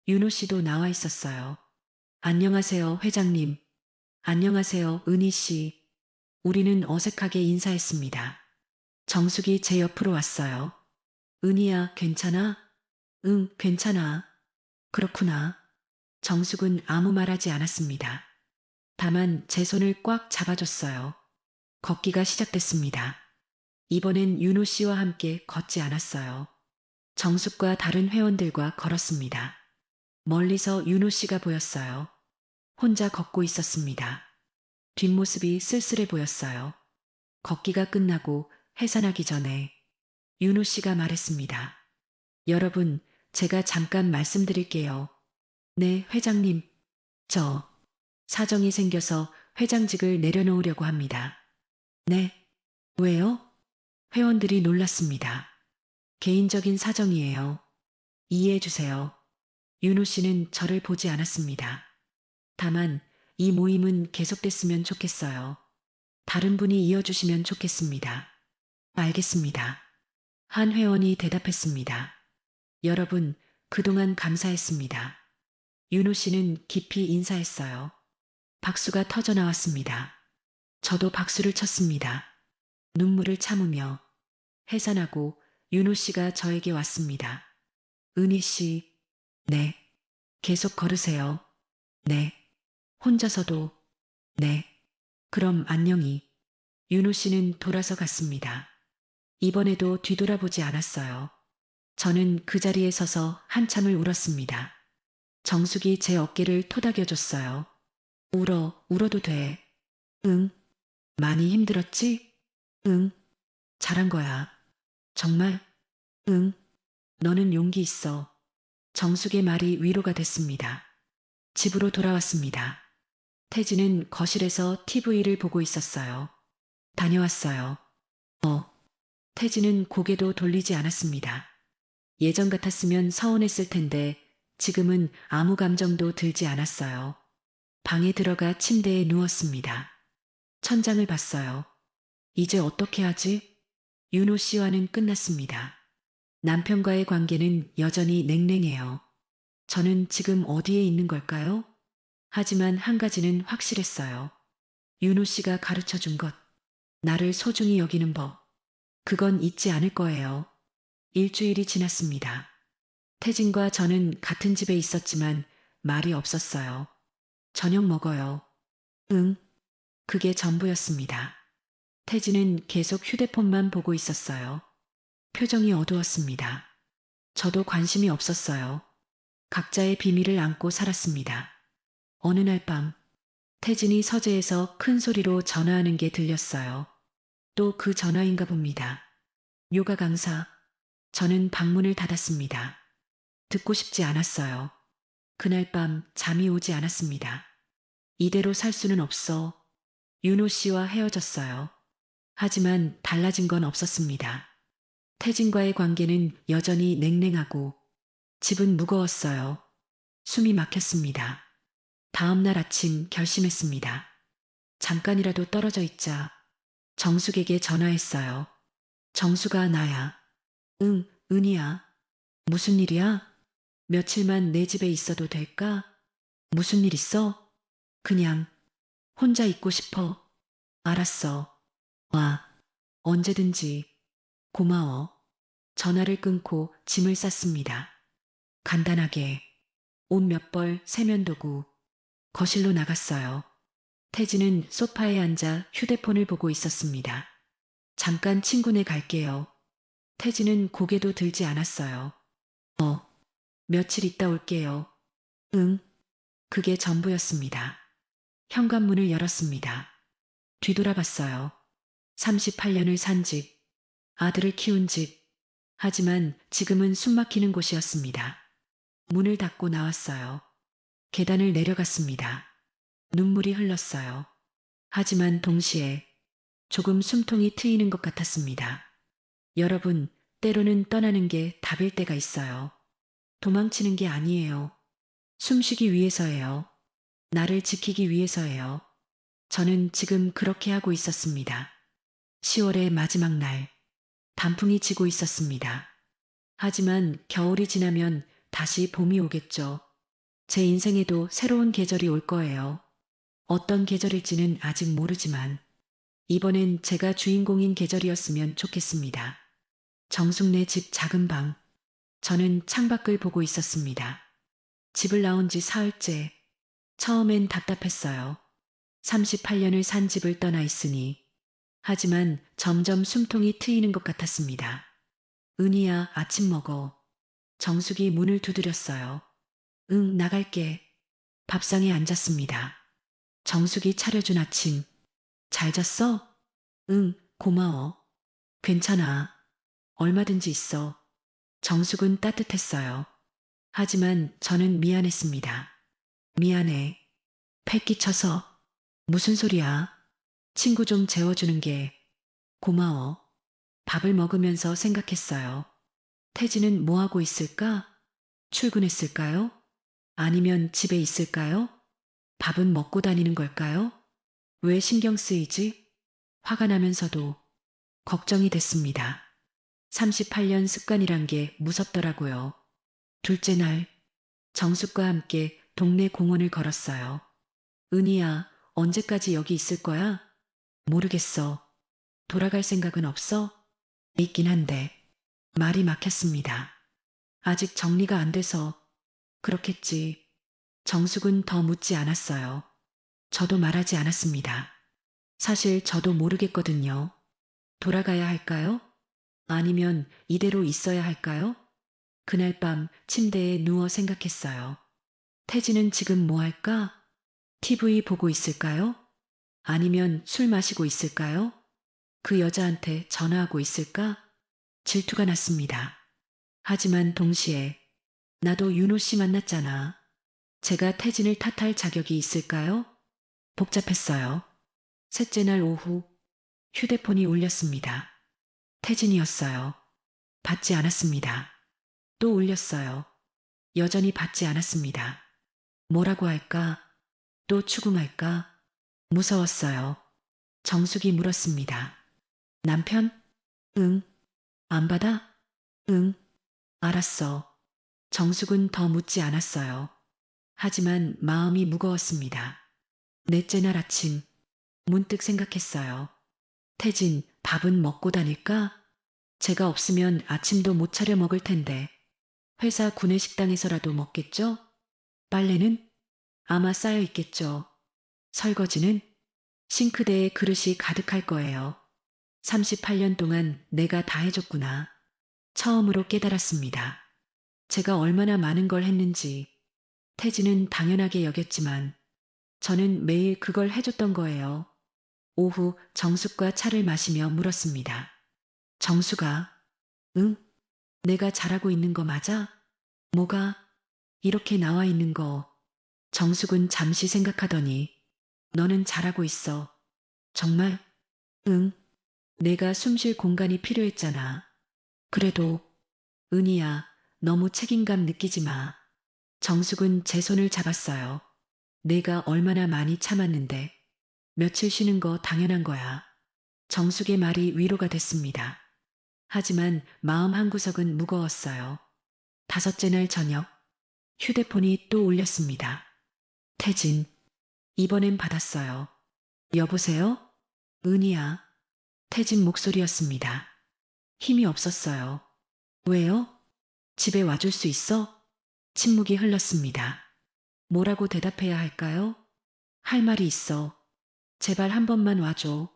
S3: 윤호 씨도 나와 있었어요. 안녕하세요, 회장님. 안녕하세요, 은희 씨. 우리는 어색하게 인사했습니다. 정숙이 제 옆으로 왔어요. 은희야, 괜찮아? 응, 괜찮아. 그렇구나. 정숙은 아무 말하지 않았습니다. 다만 제 손을 꽉 잡아줬어요. 걷기가 시작됐습니다. 이번엔 윤호 씨와 함께 걷지 않았어요. 정숙과 다른 회원들과 걸었습니다. 멀리서 윤호 씨가 보였어요. 혼자 걷고 있었습니다. 뒷모습이 쓸쓸해 보였어요. 걷기가 끝나고 해산하기 전에 윤호 씨가 말했습니다. 여러분, 제가 잠깐 말씀드릴게요. 네, 회장님. 저 사정이 생겨서 회장직을 내려놓으려고 합니다. 네. 왜요? 회원들이 놀랐습니다. 개인적인 사정이에요. 이해해 주세요. 윤호 씨는 저를 보지 않았습니다. 다만 이 모임은 계속됐으면 좋겠어요. 다른 분이 이어주시면 좋겠습니다. 알겠습니다. 한 회원이 대답했습니다. 여러분, 그동안 감사했습니다. 윤호 씨는 깊이 인사했어요. 박수가 터져 나왔습니다. 저도 박수를 쳤습니다. 눈물을 참으며 해산하고 윤호 씨가 저에게 왔습니다. 은희 씨, 네. 계속 걸으세요. 네. 혼자서도, 네. 그럼 안녕히. 윤호 씨는 돌아서 갔습니다. 이번에도 뒤돌아보지 않았어요. 저는 그 자리에 서서 한참을 울었습니다. 정숙이 제 어깨를 토닥여줬어요. 울어도 돼. 응. 많이 힘들었지? 응. 잘한 거야. 정말? 응. 너는 용기 있어. 정숙의 말이 위로가 됐습니다. 집으로 돌아왔습니다. 태진은 거실에서 TV를 보고 있었어요. 다녀왔어요. 태진은 고개도 돌리지 않았습니다. 예전 같았으면 서운했을 텐데 지금은 아무 감정도 들지 않았어요. 방에 들어가 침대에 누웠습니다. 천장을 봤어요. 이제 어떻게 하지? 윤호 씨와는 끝났습니다. 남편과의 관계는 여전히 냉랭해요. 저는 지금 어디에 있는 걸까요? 하지만 한 가지는 확실했어요. 윤호 씨가 가르쳐 준 것, 나를 소중히 여기는 법, 그건 잊지 않을 거예요. 일주일이 지났습니다. 태진과 저는 같은 집에 있었지만 말이 없었어요. 저녁 먹어요. 응. 그게 전부였습니다. 태진은 계속 휴대폰만 보고 있었어요. 표정이 어두웠습니다. 저도 관심이 없었어요. 각자의 비밀을 안고 살았습니다. 어느 날 밤, 태진이 서재에서 큰 소리로 전화하는 게 들렸어요. 또 그 전화인가 봅니다. 요가 강사. 저는 방문을 닫았습니다. 듣고 싶지 않았어요. 그날 밤 잠이 오지 않았습니다. 이대로 살 수는 없어. 윤호 씨와 헤어졌어요. 하지만 달라진 건 없었습니다. 태진과의 관계는 여전히 냉랭하고 집은 무거웠어요. 숨이 막혔습니다. 다음 날 아침 결심했습니다. 잠깐이라도 떨어져 있자. 정숙에게 전화했어요. 정수가 나야. 응, 은희야. 무슨 일이야? 며칠만 내 집에 있어도 될까? 무슨 일 있어? 그냥 혼자 있고 싶어. 알았어. 와, 언제든지. 고마워. 전화를 끊고 짐을 쌌습니다. 간단하게 옷 몇 벌, 세면도구, 거실로 나갔어요. 태진은 소파에 앉아 휴대폰을 보고 있었습니다. 잠깐 친구네 갈게요. 태진은 고개도 들지 않았어요. 며칠 있다 올게요. 응, 그게 전부였습니다. 현관문을 열었습니다. 뒤돌아봤어요. 38년을 산 집, 아들을 키운 집. 하지만 지금은 숨막히는 곳이었습니다. 문을 닫고 나왔어요. 계단을 내려갔습니다. 눈물이 흘렀어요. 하지만 동시에 조금 숨통이 트이는 것 같았습니다. 여러분, 때로는 떠나는 게 답일 때가 있어요. 도망치는 게 아니에요. 숨쉬기 위해서예요. 나를 지키기 위해서예요. 저는 지금 그렇게 하고 있었습니다. 10월의 마지막 날, 단풍이 지고 있었습니다. 하지만 겨울이 지나면 다시 봄이 오겠죠. 제 인생에도 새로운 계절이 올 거예요. 어떤 계절일지는 아직 모르지만, 이번엔 제가 주인공인 계절이었으면 좋겠습니다. 정숙네 집 작은 방. 저는 창밖을 보고 있었습니다. 집을 나온 지 사흘째. 처음엔 답답했어요. 38년을 산 집을 떠나 있으니. 하지만 점점 숨통이 트이는 것 같았습니다. 은희야, 아침 먹어. 정숙이 문을 두드렸어요. 응, 나갈게. 밥상에 앉았습니다. 정숙이 차려준 아침. 잘 잤어? 응, 고마워. 괜찮아. 얼마든지 있어. 정숙은 따뜻했어요. 하지만 저는 미안했습니다. 미안해. 패 끼쳐서. 무슨 소리야? 친구 좀 재워주는 게 고마워. 밥을 먹으면서 생각했어요. 태진은 뭐 하고 있을까? 출근했을까요? 아니면 집에 있을까요? 밥은 먹고 다니는 걸까요? 왜 신경 쓰이지? 화가 나면서도 걱정이 됐습니다. 38년 습관이란 게 무섭더라고요. 둘째 날, 정숙과 함께 동네 공원을 걸었어요. 은희야, 언제까지 여기 있을 거야? 모르겠어. 돌아갈 생각은 없어? 있긴 한데, 말이 막혔습니다. 아직 정리가 안 돼서, 그렇겠지. 정숙은 더 묻지 않았어요. 저도 말하지 않았습니다. 사실 저도 모르겠거든요. 돌아가야 할까요? 아니면 이대로 있어야 할까요? 그날 밤 침대에 누워 생각했어요. 태진은 지금 뭐 할까? TV 보고 있을까요? 아니면 술 마시고 있을까요? 그 여자한테 전화하고 있을까? 질투가 났습니다. 하지만 동시에 나도 윤호 씨 만났잖아. 제가 태진을 탓할 자격이 있을까요? 복잡했어요. 셋째 날 오후 휴대폰이 울렸습니다. 태진이었어요. 받지 않았습니다. 또 울렸어요. 여전히 받지 않았습니다. 뭐라고 할까? 또 추궁할까? 무서웠어요. 정숙이 물었습니다. 남편? 응. 안 받아? 응. 알았어. 정숙은 더 묻지 않았어요. 하지만 마음이 무거웠습니다. 넷째 날 아침, 문득 생각했어요. 태진, 밥은 먹고 다닐까? 제가 없으면 아침도 못 차려 먹을 텐데. 회사 구내식당에서라도 먹겠죠? 빨래는? 아마 쌓여 있겠죠. 설거지는? 싱크대에 그릇이 가득할 거예요. 38년 동안 내가 다 해줬구나. 처음으로 깨달았습니다. 제가 얼마나 많은 걸 했는지. 태진은 당연하게 여겼지만 저는 매일 그걸 해줬던 거예요. 오후 정숙과 차를 마시며 물었습니다. 정숙아, 응? 내가 잘하고 있는 거 맞아? 뭐가? 이렇게 나와 있는 거. 정숙은 잠시 생각하더니 너는 잘하고 있어. 정말? 응. 내가 숨쉴 공간이 필요했잖아. 그래도 은희야, 너무 책임감 느끼지 마. 정숙은 제 손을 잡았어요. 내가 얼마나 많이 참았는데 며칠 쉬는 거 당연한 거야. 정숙의 말이 위로가 됐습니다. 하지만 마음 한구석은 무거웠어요. 다섯째 날 저녁 휴대폰이 또 울렸습니다. 태진, 이번엔 받았어요. 여보세요? 은희야. 태진 목소리였습니다. 힘이 없었어요. 왜요? 집에 와줄 수 있어? 침묵이 흘렀습니다. 뭐라고 대답해야 할까요? 할 말이 있어. 제발 한 번만 와줘.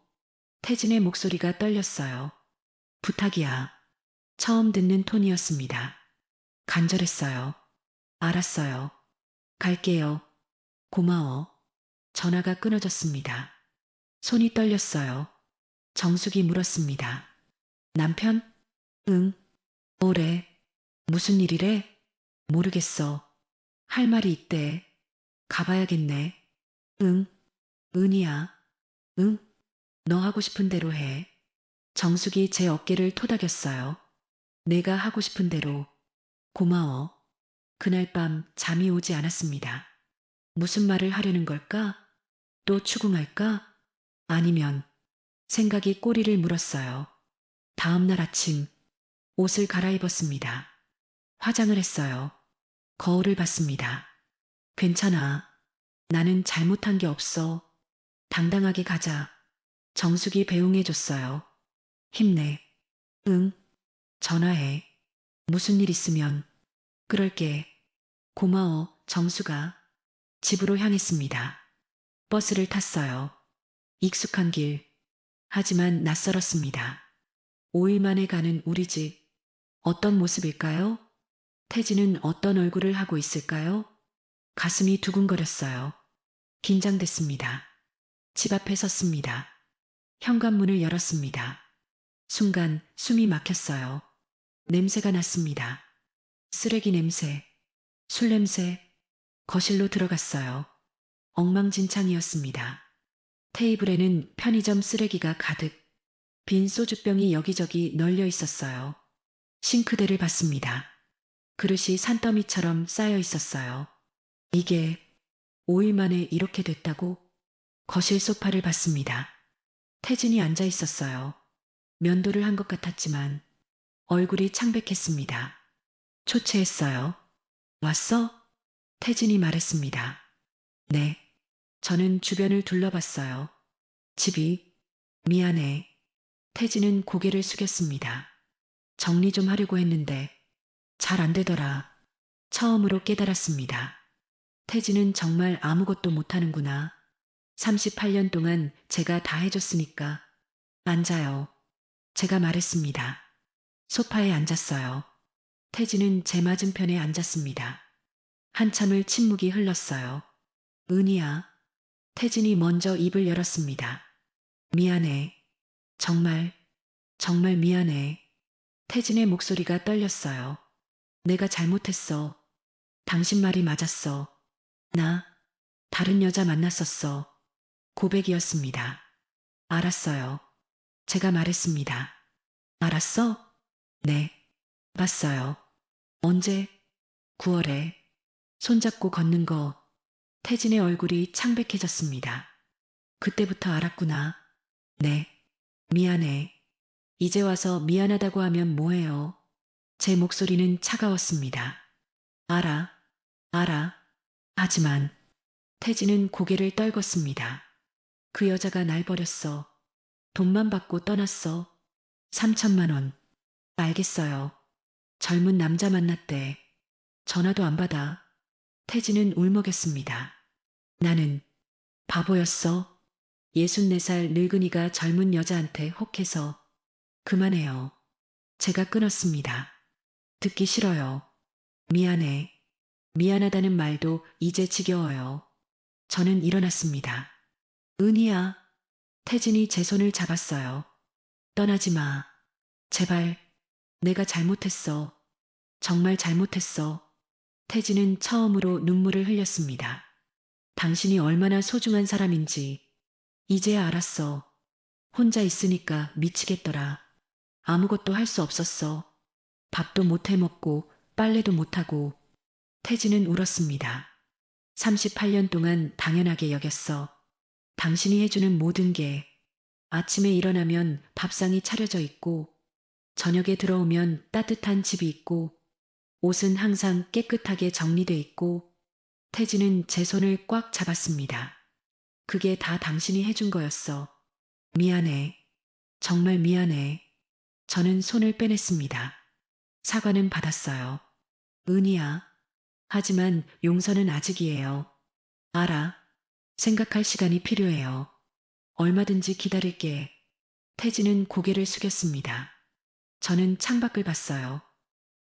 S3: 태진의 목소리가 떨렸어요. 부탁이야. 처음 듣는 톤이었습니다. 간절했어요. 알았어요. 갈게요. 고마워. 전화가 끊어졌습니다. 손이 떨렸어요. 정숙이 물었습니다. 남편? 응. 뭐래? 무슨 일이래? 모르겠어. 할 말이 있대. 가봐야겠네. 응. 은희야. 응. 너 하고 싶은 대로 해. 정숙이 제 어깨를 토닥였어요. 내가 하고 싶은 대로. 고마워. 그날 밤 잠이 오지 않았습니다. 무슨 말을 하려는 걸까? 또 추궁할까? 아니면 생각이 꼬리를 물었어요. 다음 날 아침 옷을 갈아입었습니다. 화장을 했어요. 거울을 봤습니다. 괜찮아. 나는 잘못한 게 없어. 당당하게 가자. 정숙이 배웅해줬어요. 힘내. 응. 전화해. 무슨 일 있으면. 그럴게. 고마워, 정숙아. 집으로 향했습니다. 버스를 탔어요. 익숙한 길. 하지만 낯설었습니다. 5일 만에 가는 우리 집. 어떤 모습일까요? 태진은 어떤 얼굴을 하고 있을까요? 가슴이 두근거렸어요. 긴장됐습니다. 집 앞에 섰습니다. 현관문을 열었습니다. 순간 숨이 막혔어요. 냄새가 났습니다. 쓰레기 냄새, 술 냄새, 거실로 들어갔어요. 엉망진창이었습니다. 테이블에는 편의점 쓰레기가 가득, 빈 소주병이 여기저기 널려 있었어요. 싱크대를 봤습니다. 그릇이 산더미처럼 쌓여 있었어요. 이게 5일 만에 이렇게 됐다고? 거실 소파를 봤습니다. 태진이 앉아 있었어요. 면도를 한 것 같았지만 얼굴이 창백했습니다. 초췌했어요. 왔어? 태진이 말했습니다. 네. 저는 주변을 둘러봤어요. 집이, 미안해. 태진은 고개를 숙였습니다. 정리 좀 하려고 했는데 잘 안 되더라. 처음으로 깨달았습니다. 태진은 정말 아무것도 못하는구나. 38년 동안 제가 다 해줬으니까. 앉아요. 제가 말했습니다. 소파에 앉았어요. 태진은 제 맞은편에 앉았습니다. 한참을 침묵이 흘렀어요. 은희야. 태진이 먼저 입을 열었습니다. 미안해. 정말, 정말 미안해. 태진의 목소리가 떨렸어요. 내가 잘못했어. 당신 말이 맞았어. 나 다른 여자 만났었어. 고백이었습니다. 알았어요. 제가 말했습니다. 알았어? 네. 봤어요. 언제? 9월에. 손잡고 걷는 거. 태진의 얼굴이 창백해졌습니다. 그때부터 알았구나. 네. 미안해. 이제 와서 미안하다고 하면 뭐해요? 제 목소리는 차가웠습니다. 알아. 알아. 하지만 태진은 고개를 떨궜습니다. 그 여자가 날 버렸어. 돈만 받고 떠났어. 3천만 원. 알겠어요. 젊은 남자 만났대. 전화도 안 받아. 태진은 울먹였습니다. 나는 바보였어. 64살 늙은이가 젊은 여자한테 혹해서. 그만해요. 제가 끊었습니다. 듣기 싫어요. 미안해. 미안하다는 말도 이제 지겨워요. 저는 일어났습니다. 은희야. 태진이 제 손을 잡았어요. 떠나지 마. 제발. 내가 잘못했어. 정말 잘못했어. 태진은 처음으로 눈물을 흘렸습니다. 당신이 얼마나 소중한 사람인지 이제야 알았어. 혼자 있으니까 미치겠더라. 아무것도 할 수 없었어. 밥도 못 해 먹고 빨래도 못 하고. 태진은 울었습니다. 38년 동안 당연하게 여겼어. 당신이 해주는 모든 게 아침에 일어나면 밥상이 차려져 있고 저녁에 들어오면 따뜻한 집이 있고 옷은 항상 깨끗하게 정리돼 있고. 태진은 제 손을 꽉 잡았습니다. 그게 다 당신이 해준 거였어. 미안해. 정말 미안해. 저는 손을 빼냈습니다. 사과는 받았어요. 은희야. 하지만 용서는 아직이에요. 알아. 생각할 시간이 필요해요. 얼마든지 기다릴게. 태진은 고개를 숙였습니다. 저는 창밖을 봤어요.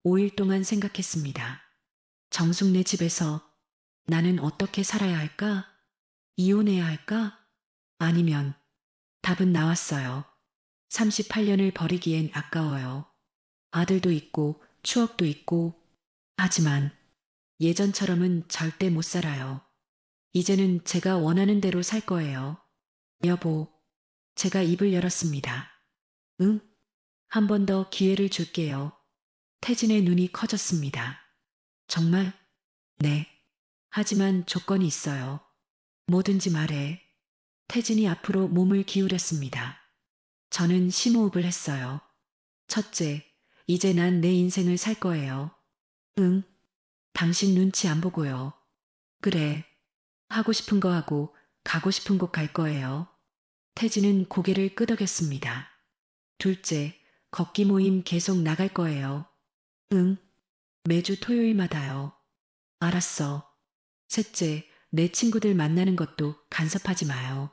S3: 5일 동안 생각했습니다. 정숙네 집에서 나는 어떻게 살아야 할까? 이혼해야 할까? 아니면 답은 나왔어요. 38년을 버리기엔 아까워요. 아들도 있고 추억도 있고. 하지만 예전처럼은 절대 못 살아요. 이제는 제가 원하는 대로 살 거예요. 여보, 제가 입을 열었습니다. 응? 한 번 더 기회를 줄게요. 태진의 눈이 커졌습니다. 정말? 네. 하지만 조건이 있어요. 뭐든지 말해. 태진이 앞으로 몸을 기울였습니다. 저는 심호흡을 했어요. 첫째, 이제 난 내 인생을 살 거예요. 응? 당신 눈치 안 보고요. 그래. 하고 싶은 거 하고 가고 싶은 곳 갈 거예요. 태진은 고개를 끄덕였습니다. 둘째, 걷기 모임 계속 나갈 거예요. 응? 매주 토요일마다요. 알았어. 셋째, 내 친구들 만나는 것도 간섭하지 마요.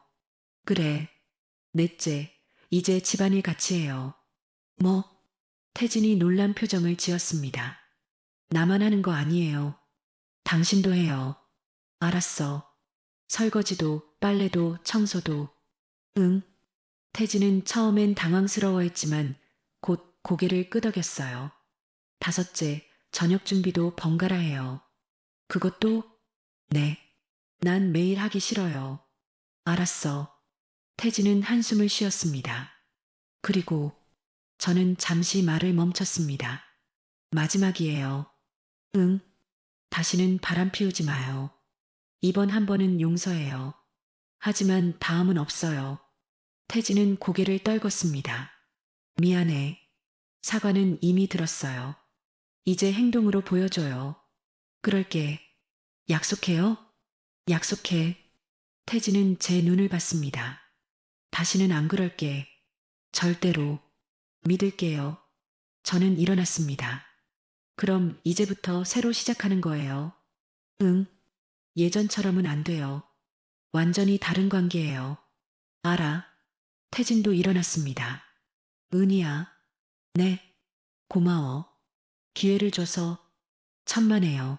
S3: 그래. 넷째, 이제 집안일 같이 해요. 뭐? 태진이 놀란 표정을 지었습니다. 나만 하는 거 아니에요. 당신도 해요. 알았어. 설거지도, 빨래도, 청소도. 응. 태진은 처음엔 당황스러워했지만 곧 고개를 끄덕였어요. 다섯째, 저녁 준비도 번갈아 해요. 그것도? 네. 난 매일 하기 싫어요. 알았어. 태진은 한숨을 쉬었습니다. 그리고 저는 잠시 말을 멈췄습니다. 마지막이에요. 응. 다시는 바람 피우지 마요. 이번 한 번은 용서해요. 하지만 다음은 없어요. 태진은 고개를 떨궜습니다. 미안해. 사과는 이미 들었어요. 이제 행동으로 보여줘요. 그럴게. 약속해요? 약속해. 태진은 제 눈을 봤습니다. 다시는 안 그럴게. 절대로. 믿을게요. 저는 일어났습니다. 그럼 이제부터 새로 시작하는 거예요. 응. 예전처럼은 안 돼요. 완전히 다른 관계예요. 알아. 태진도 일어났습니다. 은희야. 네. 고마워. 기회를 줘서 천만에요.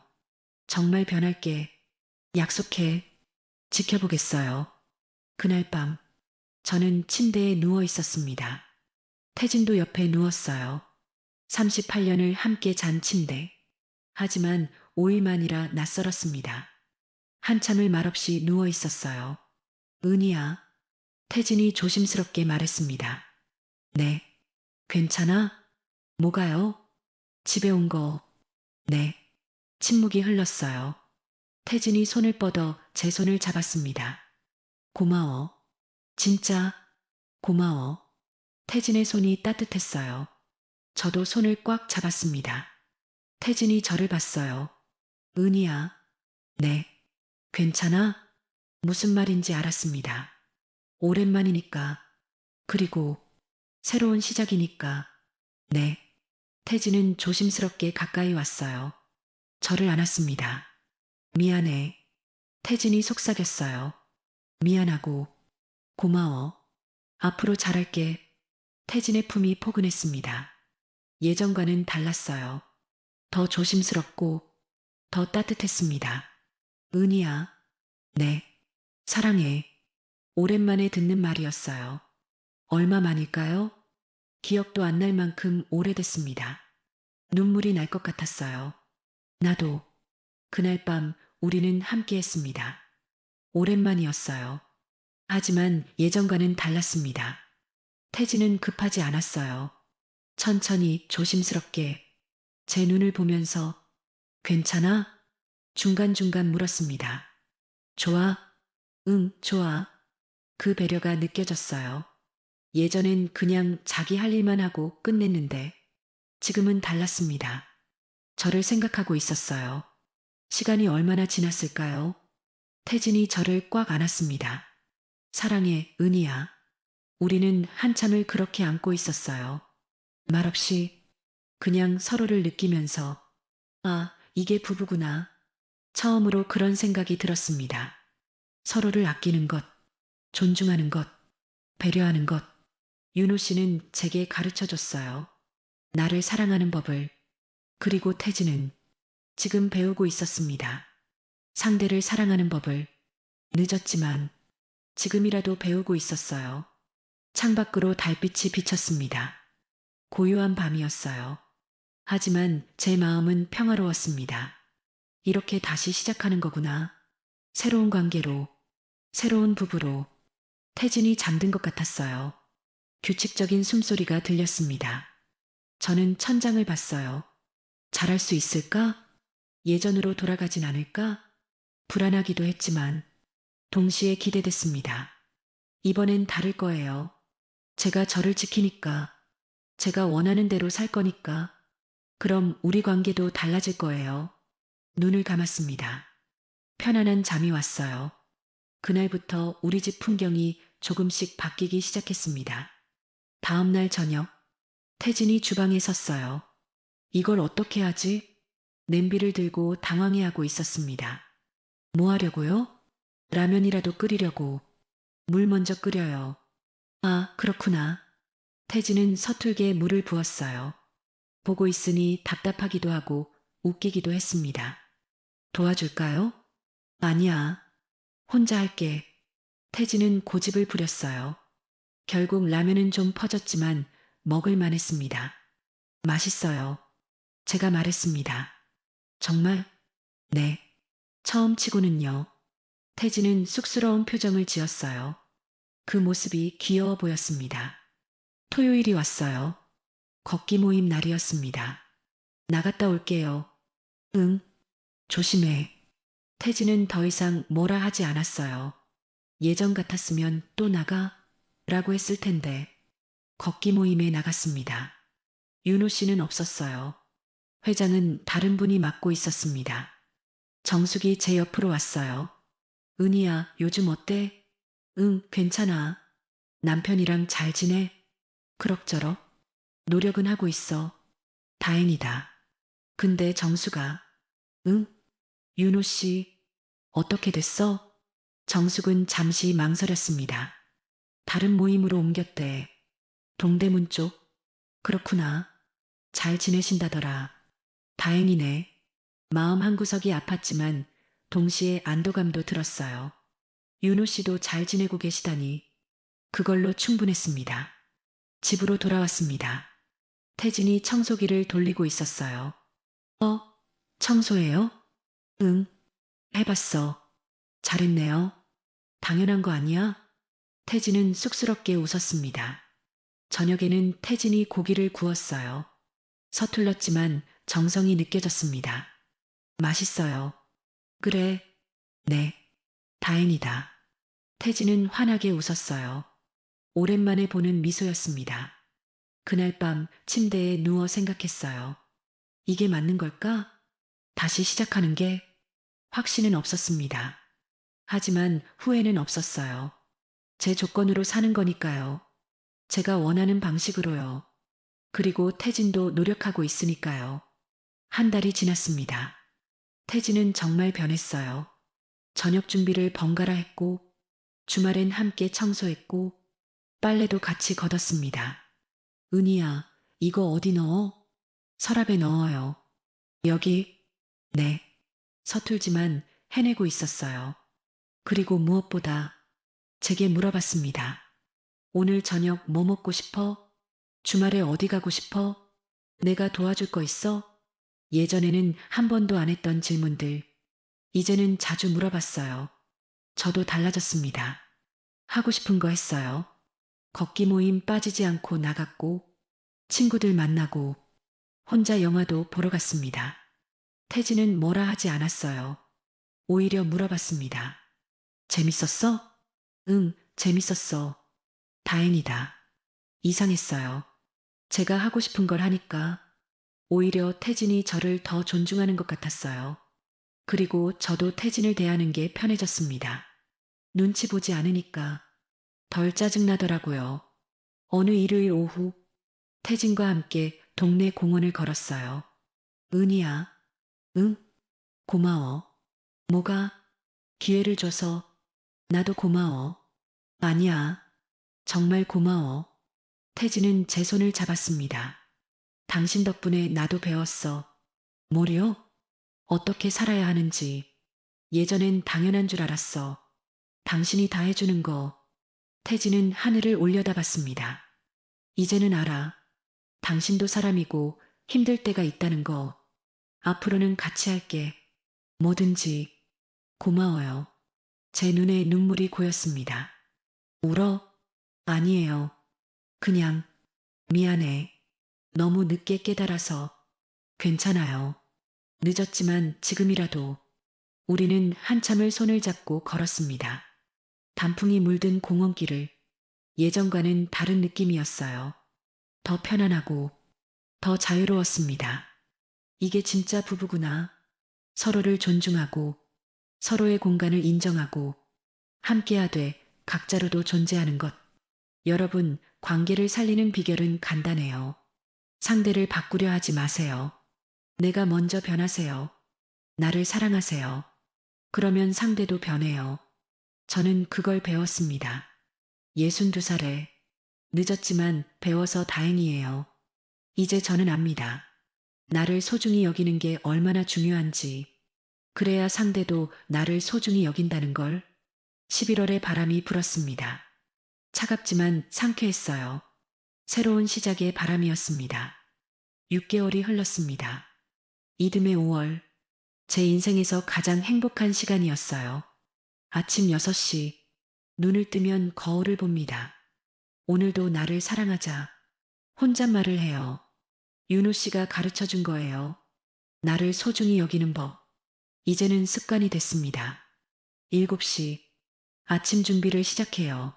S3: 정말 변할게. 약속해. 지켜보겠어요. 그날 밤 저는 침대에 누워 있었습니다. 태진도 옆에 누웠어요. 38년을 함께 잔 침대. 하지만 5일만이라 낯설었습니다. 한참을 말없이 누워 있었어요. 은희야. 태진이 조심스럽게 말했습니다. 네. 괜찮아? 뭐가요? 집에 온 거. 네. 침묵이 흘렀어요. 태진이 손을 뻗어 제 손을 잡았습니다. 고마워. 진짜 고마워. 태진의 손이 따뜻했어요. 저도 손을 꽉 잡았습니다. 태진이 저를 봤어요. 은희야. 네. 괜찮아? 무슨 말인지 알았습니다. 오랜만이니까. 그리고 새로운 시작이니까. 네. 태진은 조심스럽게 가까이 왔어요. 저를 안았습니다. 미안해. 태진이 속삭였어요. 미안하고 고마워. 앞으로 잘할게. 태진의 품이 포근했습니다. 예전과는 달랐어요. 더 조심스럽고 더 따뜻했습니다. 은희야. 네. 사랑해. 오랜만에 듣는 말이었어요. 얼마만일까요? 기억도 안 날 만큼 오래됐습니다. 눈물이 날 것 같았어요. 나도. 그날 밤 우리는 함께 했습니다. 오랜만이었어요. 하지만 예전과는 달랐습니다. 태진은 급하지 않았어요. 천천히 조심스럽게 제 눈을 보면서 괜찮아? 중간중간 물었습니다. 좋아? 응, 좋아. 그 배려가 느껴졌어요. 예전엔 그냥 자기 할 일만 하고 끝냈는데 지금은 달랐습니다. 저를 생각하고 있었어요. 시간이 얼마나 지났을까요? 태진이 저를 꽉 안았습니다. 사랑해, 은희야. 우리는 한참을 그렇게 안고 있었어요. 말없이 그냥 서로를 느끼면서 아, 이게 부부구나. 처음으로 그런 생각이 들었습니다. 서로를 아끼는 것, 존중하는 것, 배려하는 것. 윤호 씨는 제게 가르쳐 줬어요. 나를 사랑하는 법을. 그리고 태진은 지금 배우고 있었습니다. 상대를 사랑하는 법을. 늦었지만 지금이라도 배우고 있었어요. 창밖으로 달빛이 비쳤습니다. 고요한 밤이었어요. 하지만 제 마음은 평화로웠습니다. 이렇게 다시 시작하는 거구나. 새로운 관계로, 새로운 부부로. 태진이 잠든 것 같았어요. 규칙적인 숨소리가 들렸습니다. 저는 천장을 봤어요. 잘할 수 있을까? 예전으로 돌아가진 않을까? 불안하기도 했지만 동시에 기대됐습니다. 이번엔 다를 거예요. 제가 저를 지키니까, 제가 원하는 대로 살 거니까, 그럼 우리 관계도 달라질 거예요. 눈을 감았습니다. 편안한 잠이 왔어요. 그날부터 우리 집 풍경이 조금씩 바뀌기 시작했습니다. 다음 날 저녁, 태진이 주방에 섰어요. 이걸 어떻게 하지? 냄비를 들고 당황해하고 있었습니다. 뭐 하려고요? 라면이라도 끓이려고. 물 먼저 끓여요. 아, 그렇구나. 태진은 서툴게 물을 부었어요. 보고 있으니 답답하기도 하고 웃기기도 했습니다. 도와줄까요? 아니야. 혼자 할게. 태진은 고집을 부렸어요. 결국 라면은 좀 퍼졌지만 먹을만 했습니다. 맛있어요. 제가 말했습니다. 정말? 네. 처음 치고는요. 태진은 쑥스러운 표정을 지었어요. 그 모습이 귀여워 보였습니다. 토요일이 왔어요. 걷기 모임 날이었습니다. 나갔다 올게요. 응, 조심해. 태진은 더 이상 뭐라 하지 않았어요. 예전 같았으면 또 나가? 라고 했을 텐데. 걷기 모임에 나갔습니다. 윤호 씨는 없었어요. 회장은 다른 분이 맡고 있었습니다. 정숙이 제 옆으로 왔어요. 은희야, 요즘 어때? 응, 괜찮아. 남편이랑 잘 지내? 그럭저럭. 노력은 하고 있어. 다행이다. 근데 정수가, 응? 윤호 씨, 어떻게 됐어? 정숙은 잠시 망설였습니다. 다른 모임으로 옮겼대. 동대문 쪽. 그렇구나. 잘 지내신다더라. 다행이네. 마음 한구석이 아팠지만 동시에 안도감도 들었어요. 윤호 씨도 잘 지내고 계시다니 그걸로 충분했습니다. 집으로 돌아왔습니다. 태진이 청소기를 돌리고 있었어요. 어? 청소해요? 응, 해봤어. 잘했네요. 당연한 거 아니야? 태진은 쑥스럽게 웃었습니다. 저녁에는 태진이 고기를 구웠어요. 서툴렀지만 정성이 느껴졌습니다. 맛있어요. 그래. 네. 다행이다. 태진은 환하게 웃었어요. 오랜만에 보는 미소였습니다. 그날 밤 침대에 누워 생각했어요. 이게 맞는 걸까? 다시 시작하는 게 확신은 없었습니다. 하지만 후회는 없었어요. 제 조건으로 사는 거니까요. 제가 원하는 방식으로요. 그리고 태진도 노력하고 있으니까요. 한 달이 지났습니다. 태진은 정말 변했어요. 저녁 준비를 번갈아 했고, 주말엔 함께 청소했고, 빨래도 같이 걷었습니다. 은희야, 이거 어디 넣어? 서랍에 넣어요. 여기? 네. 서툴지만 해내고 있었어요. 그리고 무엇보다 제게 물어봤습니다. 오늘 저녁 뭐 먹고 싶어? 주말에 어디 가고 싶어? 내가 도와줄 거 있어? 예전에는 한 번도 안 했던 질문들, 이제는 자주 물어봤어요. 저도 달라졌습니다. 하고 싶은 거 했어요. 걷기 모임 빠지지 않고 나갔고, 친구들 만나고, 혼자 영화도 보러 갔습니다. 태진은 뭐라 하지 않았어요. 오히려 물어봤습니다. 재밌었어? 응, 재밌었어. 다행이다. 이상했어요. 제가 하고 싶은 걸 하니까 오히려 태진이 저를 더 존중하는 것 같았어요. 그리고 저도 태진을 대하는 게 편해졌습니다. 눈치 보지 않으니까 덜 짜증나더라고요. 어느 일요일 오후 태진과 함께 동네 공원을 걸었어요. 은희야, 응? 고마워. 뭐가? 기회를 줘서 나도 고마워. 아니야. 정말 고마워. 태진은 제 손을 잡았습니다. 당신 덕분에 나도 배웠어. 뭐요? 어떻게 살아야 하는지. 예전엔 당연한 줄 알았어. 당신이 다 해주는 거. 태진은 하늘을 올려다봤습니다. 이제는 알아. 당신도 사람이고 힘들 때가 있다는 거. 앞으로는 같이 할게. 뭐든지. 고마워요. 제 눈에 눈물이 고였습니다. 울어? 아니에요. 그냥 미안해. 너무 늦게 깨달아서 괜찮아요. 늦었지만 지금이라도 우리는 한참을 손을 잡고 걸었습니다. 단풍이 물든 공원길을 예전과는 다른 느낌이었어요. 더 편안하고 더 자유로웠습니다. 이게 진짜 부부구나. 서로를 존중하고 서로의 공간을 인정하고 함께하되 각자로도 존재하는 것. 여러분, 관계를 살리는 비결은 간단해요. 상대를 바꾸려 하지 마세요. 내가 먼저 변하세요. 나를 사랑하세요. 그러면 상대도 변해요. 저는 그걸 배웠습니다. 62살에 늦었지만 배워서 다행이에요. 이제 저는 압니다. 나를 소중히 여기는 게 얼마나 중요한지. 그래야 상대도 나를 소중히 여긴다는 걸. 11월에 바람이 불었습니다. 차갑지만 상쾌했어요. 새로운 시작의 바람이었습니다. 6개월이 흘렀습니다. 이듬해 5월, 제 인생에서 가장 행복한 시간이었어요. 아침 6시, 눈을 뜨면 거울을 봅니다. 오늘도 나를 사랑하자. 혼잣말을 해요. 윤호 씨가 가르쳐 준 거예요. 나를 소중히 여기는 법. 이제는 습관이 됐습니다. 7시, 아침 준비를 시작해요.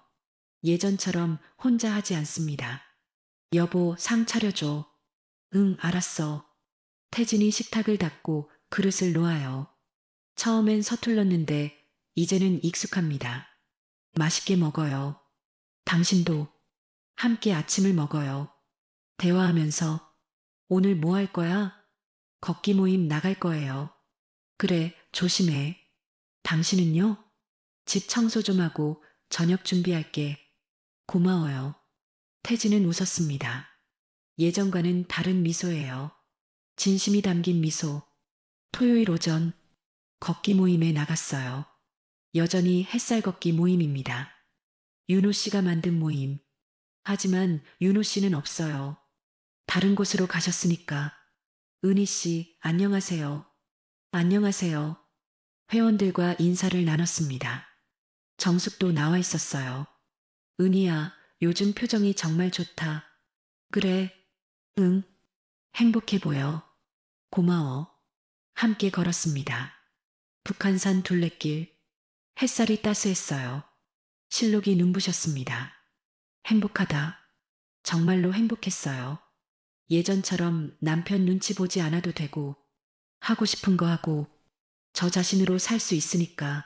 S3: 예전처럼 혼자 하지 않습니다. 여보, 상 차려줘. 응, 알았어. 태진이 식탁을 닦고 그릇을 놓아요. 처음엔 서툴렀는데 이제는 익숙합니다. 맛있게 먹어요. 당신도 함께 아침을 먹어요. 대화하면서 오늘 뭐 할 거야? 걷기 모임 나갈 거예요. 그래, 조심해. 당신은요? 집 청소 좀 하고 저녁 준비할게. 고마워요. 태진은 웃었습니다. 예전과는 다른 미소예요. 진심이 담긴 미소. 토요일 오전 걷기 모임에 나갔어요. 여전히 햇살 걷기 모임입니다. 윤호 씨가 만든 모임. 하지만 윤호 씨는 없어요. 다른 곳으로 가셨으니까. 은희 씨, 안녕하세요. 안녕하세요. 회원들과 인사를 나눴습니다. 정숙도 나와 있었어요. 은희야, 요즘 표정이 정말 좋다. 그래, 응, 행복해 보여. 고마워. 함께 걸었습니다. 북한산 둘레길. 햇살이 따스했어요. 실록이 눈부셨습니다. 행복하다. 정말로 행복했어요. 예전처럼 남편 눈치 보지 않아도 되고, 하고 싶은 거 하고, 저 자신으로 살 수 있으니까.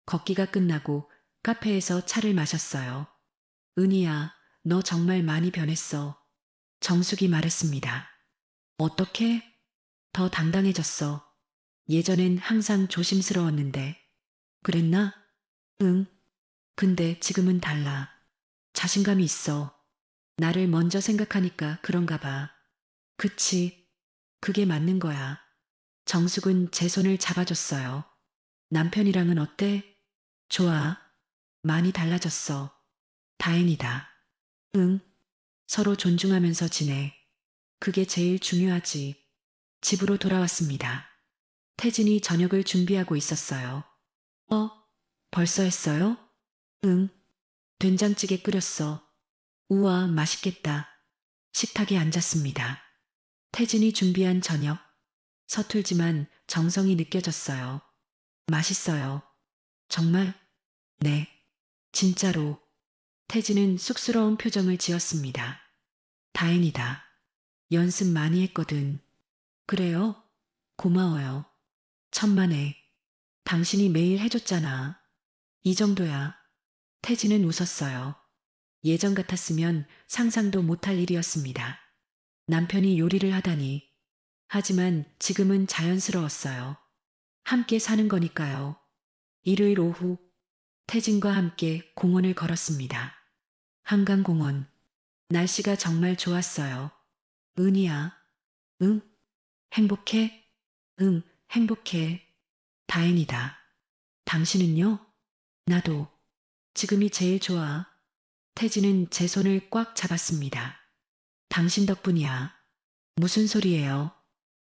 S3: 걷기가 끝나고 카페에서 차를 마셨어요. 은희야, 너 정말 많이 변했어. 정숙이 말했습니다. 어떻게? 더 당당해졌어. 예전엔 항상 조심스러웠는데. 그랬나? 응. 근데 지금은 달라. 자신감이 있어. 나를 먼저 생각하니까 그런가 봐. 그치. 그게 맞는 거야. 정숙은 제 손을 잡아줬어요. 남편이랑은 어때? 좋아. 많이 달라졌어. 다행이다. 응. 서로 존중하면서 지내. 그게 제일 중요하지. 집으로 돌아왔습니다. 태진이 저녁을 준비하고 있었어요. 벌써 했어요? 응. 된장찌개 끓였어. 우와, 맛있겠다. 식탁에 앉았습니다. 태진이 준비한 저녁. 서툴지만 정성이 느껴졌어요. 맛있어요. 정말? 네. 진짜로. 태진은 쑥스러운 표정을 지었습니다. 다행이다. 연습 많이 했거든. 그래요? 고마워요. 천만에. 당신이 매일 해줬잖아. 이 정도야. 태진은 웃었어요. 예전 같았으면 상상도 못할 일이었습니다. 남편이 요리를 하다니. 하지만 지금은 자연스러웠어요. 함께 사는 거니까요. 일요일 오후, 태진과 함께 공원을 걸었습니다. 한강공원. 날씨가 정말 좋았어요. 은희야. 응? 행복해? 응, 행복해. 다행이다. 당신은요? 나도. 지금이 제일 좋아. 태진은 제 손을 꽉 잡았습니다. 당신 덕분이야. 무슨 소리예요?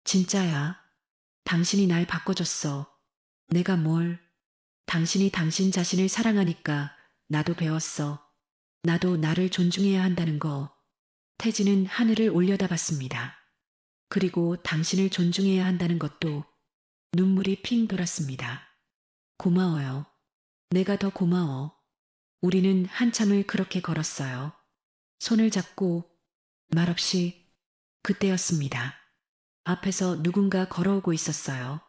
S3: 진짜야. 당신이 날 바꿔줬어. 내가 뭘? 당신이 당신 자신을 사랑하니까 나도 배웠어. 나도 나를 존중해야 한다는 거. 태진은 하늘을 올려다봤습니다. 그리고 당신을 존중해야 한다는 것도. 눈물이 핑 돌았습니다. 고마워요. 내가 더 고마워. 우리는 한참을 그렇게 걸었어요. 손을 잡고 말없이. 그때였습니다. 앞에서 누군가 걸어오고 있었어요.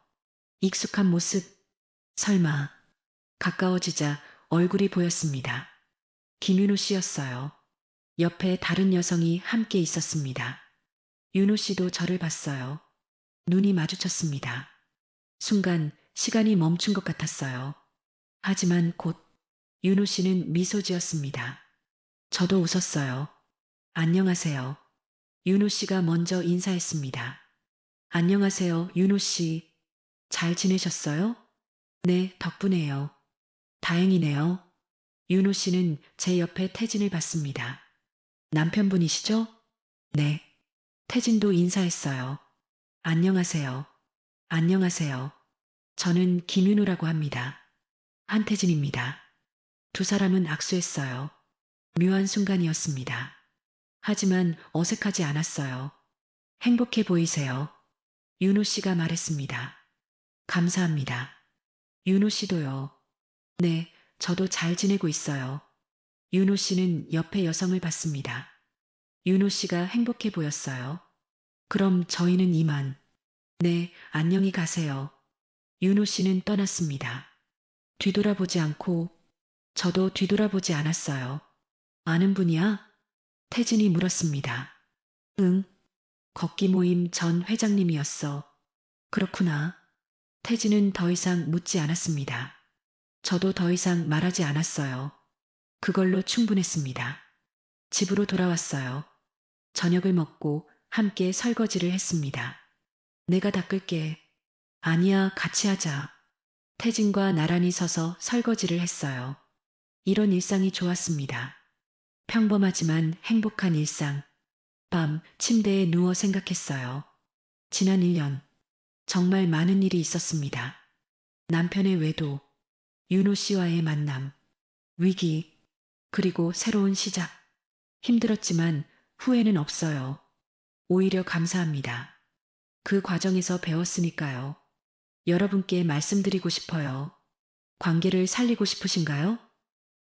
S3: 익숙한 모습. 설마. 가까워지자 얼굴이 보였습니다. 김윤호 씨였어요. 옆에 다른 여성이 함께 있었습니다. 윤호 씨도 저를 봤어요. 눈이 마주쳤습니다. 순간 시간이 멈춘 것 같았어요. 하지만 곧 윤호 씨는 미소 지었습니다. 저도 웃었어요. 안녕하세요. 윤호 씨가 먼저 인사했습니다. 안녕하세요, 윤호 씨. 잘 지내셨어요? 네, 덕분에요. 다행이네요. 윤호 씨는 제 옆에 태진을 봤습니다. 남편분이시죠? 네. 태진도 인사했어요. 안녕하세요. 안녕하세요. 저는 김윤호라고 합니다. 한태진입니다. 두 사람은 악수했어요. 묘한 순간이었습니다. 하지만 어색하지 않았어요. 행복해 보이세요. 윤호 씨가 말했습니다. 감사합니다. 윤호 씨도요. 네, 저도 잘 지내고 있어요. 윤호 씨는 옆에 여성을 봤습니다. 윤호 씨가 행복해 보였어요. 그럼 저희는 이만. 네, 안녕히 가세요. 윤호 씨는 떠났습니다. 뒤돌아보지 않고 저도 뒤돌아보지 않았어요. 아는 분이야? 태진이 물었습니다. 응, 걷기 모임 전 회장님이었어. 그렇구나. 태진은 더 이상 묻지 않았습니다. 저도 더 이상 말하지 않았어요. 그걸로 충분했습니다. 집으로 돌아왔어요. 저녁을 먹고 함께 설거지를 했습니다. 내가 닦을게. 아니야, 같이 하자. 태진과 나란히 서서 설거지를 했어요. 이런 일상이 좋았습니다. 평범하지만 행복한 일상. 밤 침대에 누워 생각했어요. 지난 1년. 정말 많은 일이 있었습니다. 남편의 외도, 윤호 씨와의 만남, 위기, 그리고 새로운 시작. 힘들었지만 후회는 없어요. 오히려 감사합니다. 그 과정에서 배웠으니까요. 여러분께 말씀드리고 싶어요. 관계를 살리고 싶으신가요?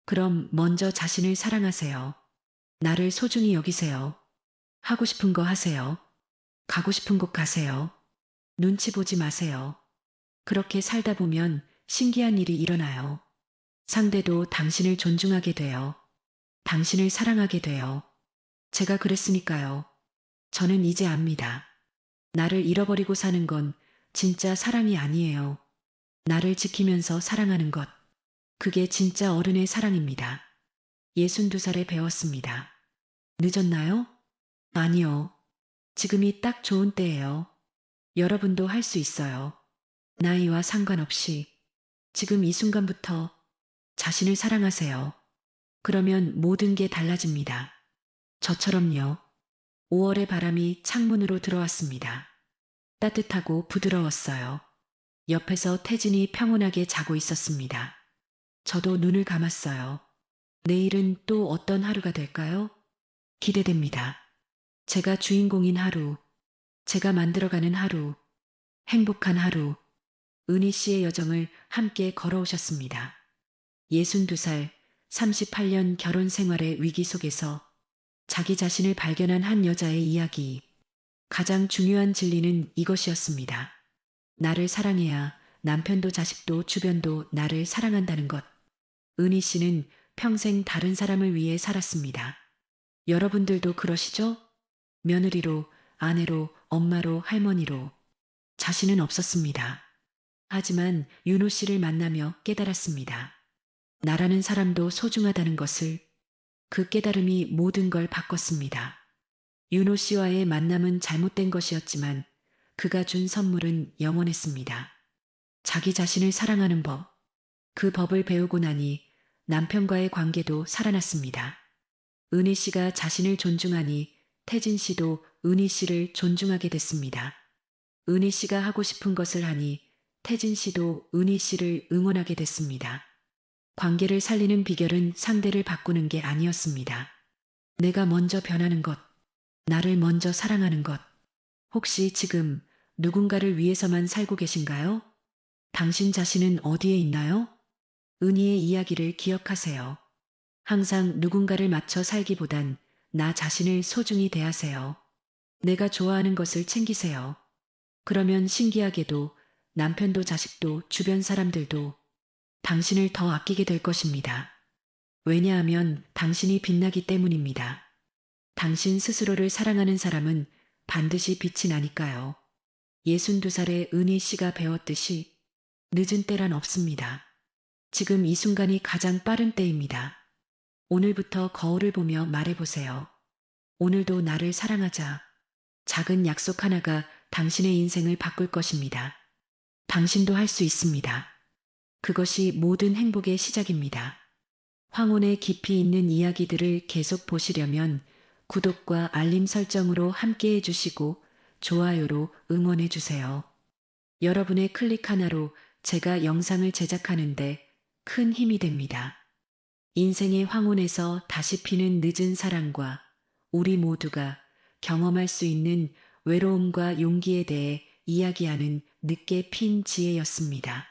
S3: 그럼 먼저 자신을 사랑하세요. 나를 소중히 여기세요. 하고 싶은 거 하세요. 가고 싶은 곳 가세요. 눈치 보지 마세요. 그렇게 살다 보면 신기한 일이 일어나요. 상대도 당신을 존중하게 돼요. 당신을 사랑하게 돼요. 제가 그랬으니까요. 저는 이제 압니다. 나를 잃어버리고 사는 건 진짜 사랑이 아니에요. 나를 지키면서 사랑하는 것. 그게 진짜 어른의 사랑입니다. 62살에 배웠습니다. 늦었나요? 아니요. 지금이 딱 좋은 때예요. 여러분도 할 수 있어요. 나이와 상관없이 지금 이 순간부터 자신을 사랑하세요. 그러면 모든 게 달라집니다. 저처럼요. 5월의 바람이 창문으로 들어왔습니다. 따뜻하고 부드러웠어요. 옆에서 태진이 평온하게 자고 있었습니다. 저도 눈을 감았어요. 내일은 또 어떤 하루가 될까요? 기대됩니다. 제가 주인공인 하루, 제가 만들어가는 하루, 행복한 하루, 은희 씨의 여정을 함께 걸어오셨습니다. 62살, 38년 결혼 생활의 위기 속에서 자기 자신을 발견한 한 여자의 이야기. 가장 중요한 진리는 이것이었습니다. 나를 사랑해야 남편도 자식도 주변도 나를 사랑한다는 것. 은희 씨는 평생 다른 사람을 위해 살았습니다. 여러분들도 그러시죠? 며느리로, 아내로, 엄마로, 할머니로. 자신은 없었습니다. 하지만 윤호 씨를 만나며 깨달았습니다. 나라는 사람도 소중하다는 것을. 그 깨달음이 모든 걸 바꿨습니다. 윤호 씨와의 만남은 잘못된 것이었지만 그가 준 선물은 영원했습니다. 자기 자신을 사랑하는 법. 그 법을 배우고 나니 남편과의 관계도 살아났습니다. 은희 씨가 자신을 존중하니 태진 씨도 은희 씨를 존중하게 됐습니다. 은희 씨가 하고 싶은 것을 하니 태진 씨도 은희 씨를 응원하게 됐습니다. 관계를 살리는 비결은 상대를 바꾸는 게 아니었습니다. 내가 먼저 변하는 것, 나를 먼저 사랑하는 것. 혹시 지금 누군가를 위해서만 살고 계신가요? 당신 자신은 어디에 있나요? 은희의 이야기를 기억하세요. 항상 누군가를 맞춰 살기보단 나 자신을 소중히 대하세요. 내가 좋아하는 것을 챙기세요. 그러면 신기하게도 남편도 자식도 주변 사람들도 당신을 더 아끼게 될 것입니다. 왜냐하면 당신이 빛나기 때문입니다. 당신 스스로를 사랑하는 사람은 반드시 빛이 나니까요. 62살의 은희 씨가 배웠듯이 늦은 때란 없습니다. 지금 이 순간이 가장 빠른 때입니다. 오늘부터 거울을 보며 말해보세요. 오늘도 나를 사랑하자. 작은 약속 하나가 당신의 인생을 바꿀 것입니다. 당신도 할 수 있습니다. 그것이 모든 행복의 시작입니다. 황혼의 깊이 있는 이야기들을 계속 보시려면 구독과 알림 설정으로 함께 해주시고 좋아요로 응원해주세요. 여러분의 클릭 하나로 제가 영상을 제작하는데 큰 힘이 됩니다. 인생의 황혼에서 다시 피는 늦은 사랑과 우리 모두가 경험할 수 있는 외로움과 용기에 대해 이야기하는 늦게 핀 지혜였습니다.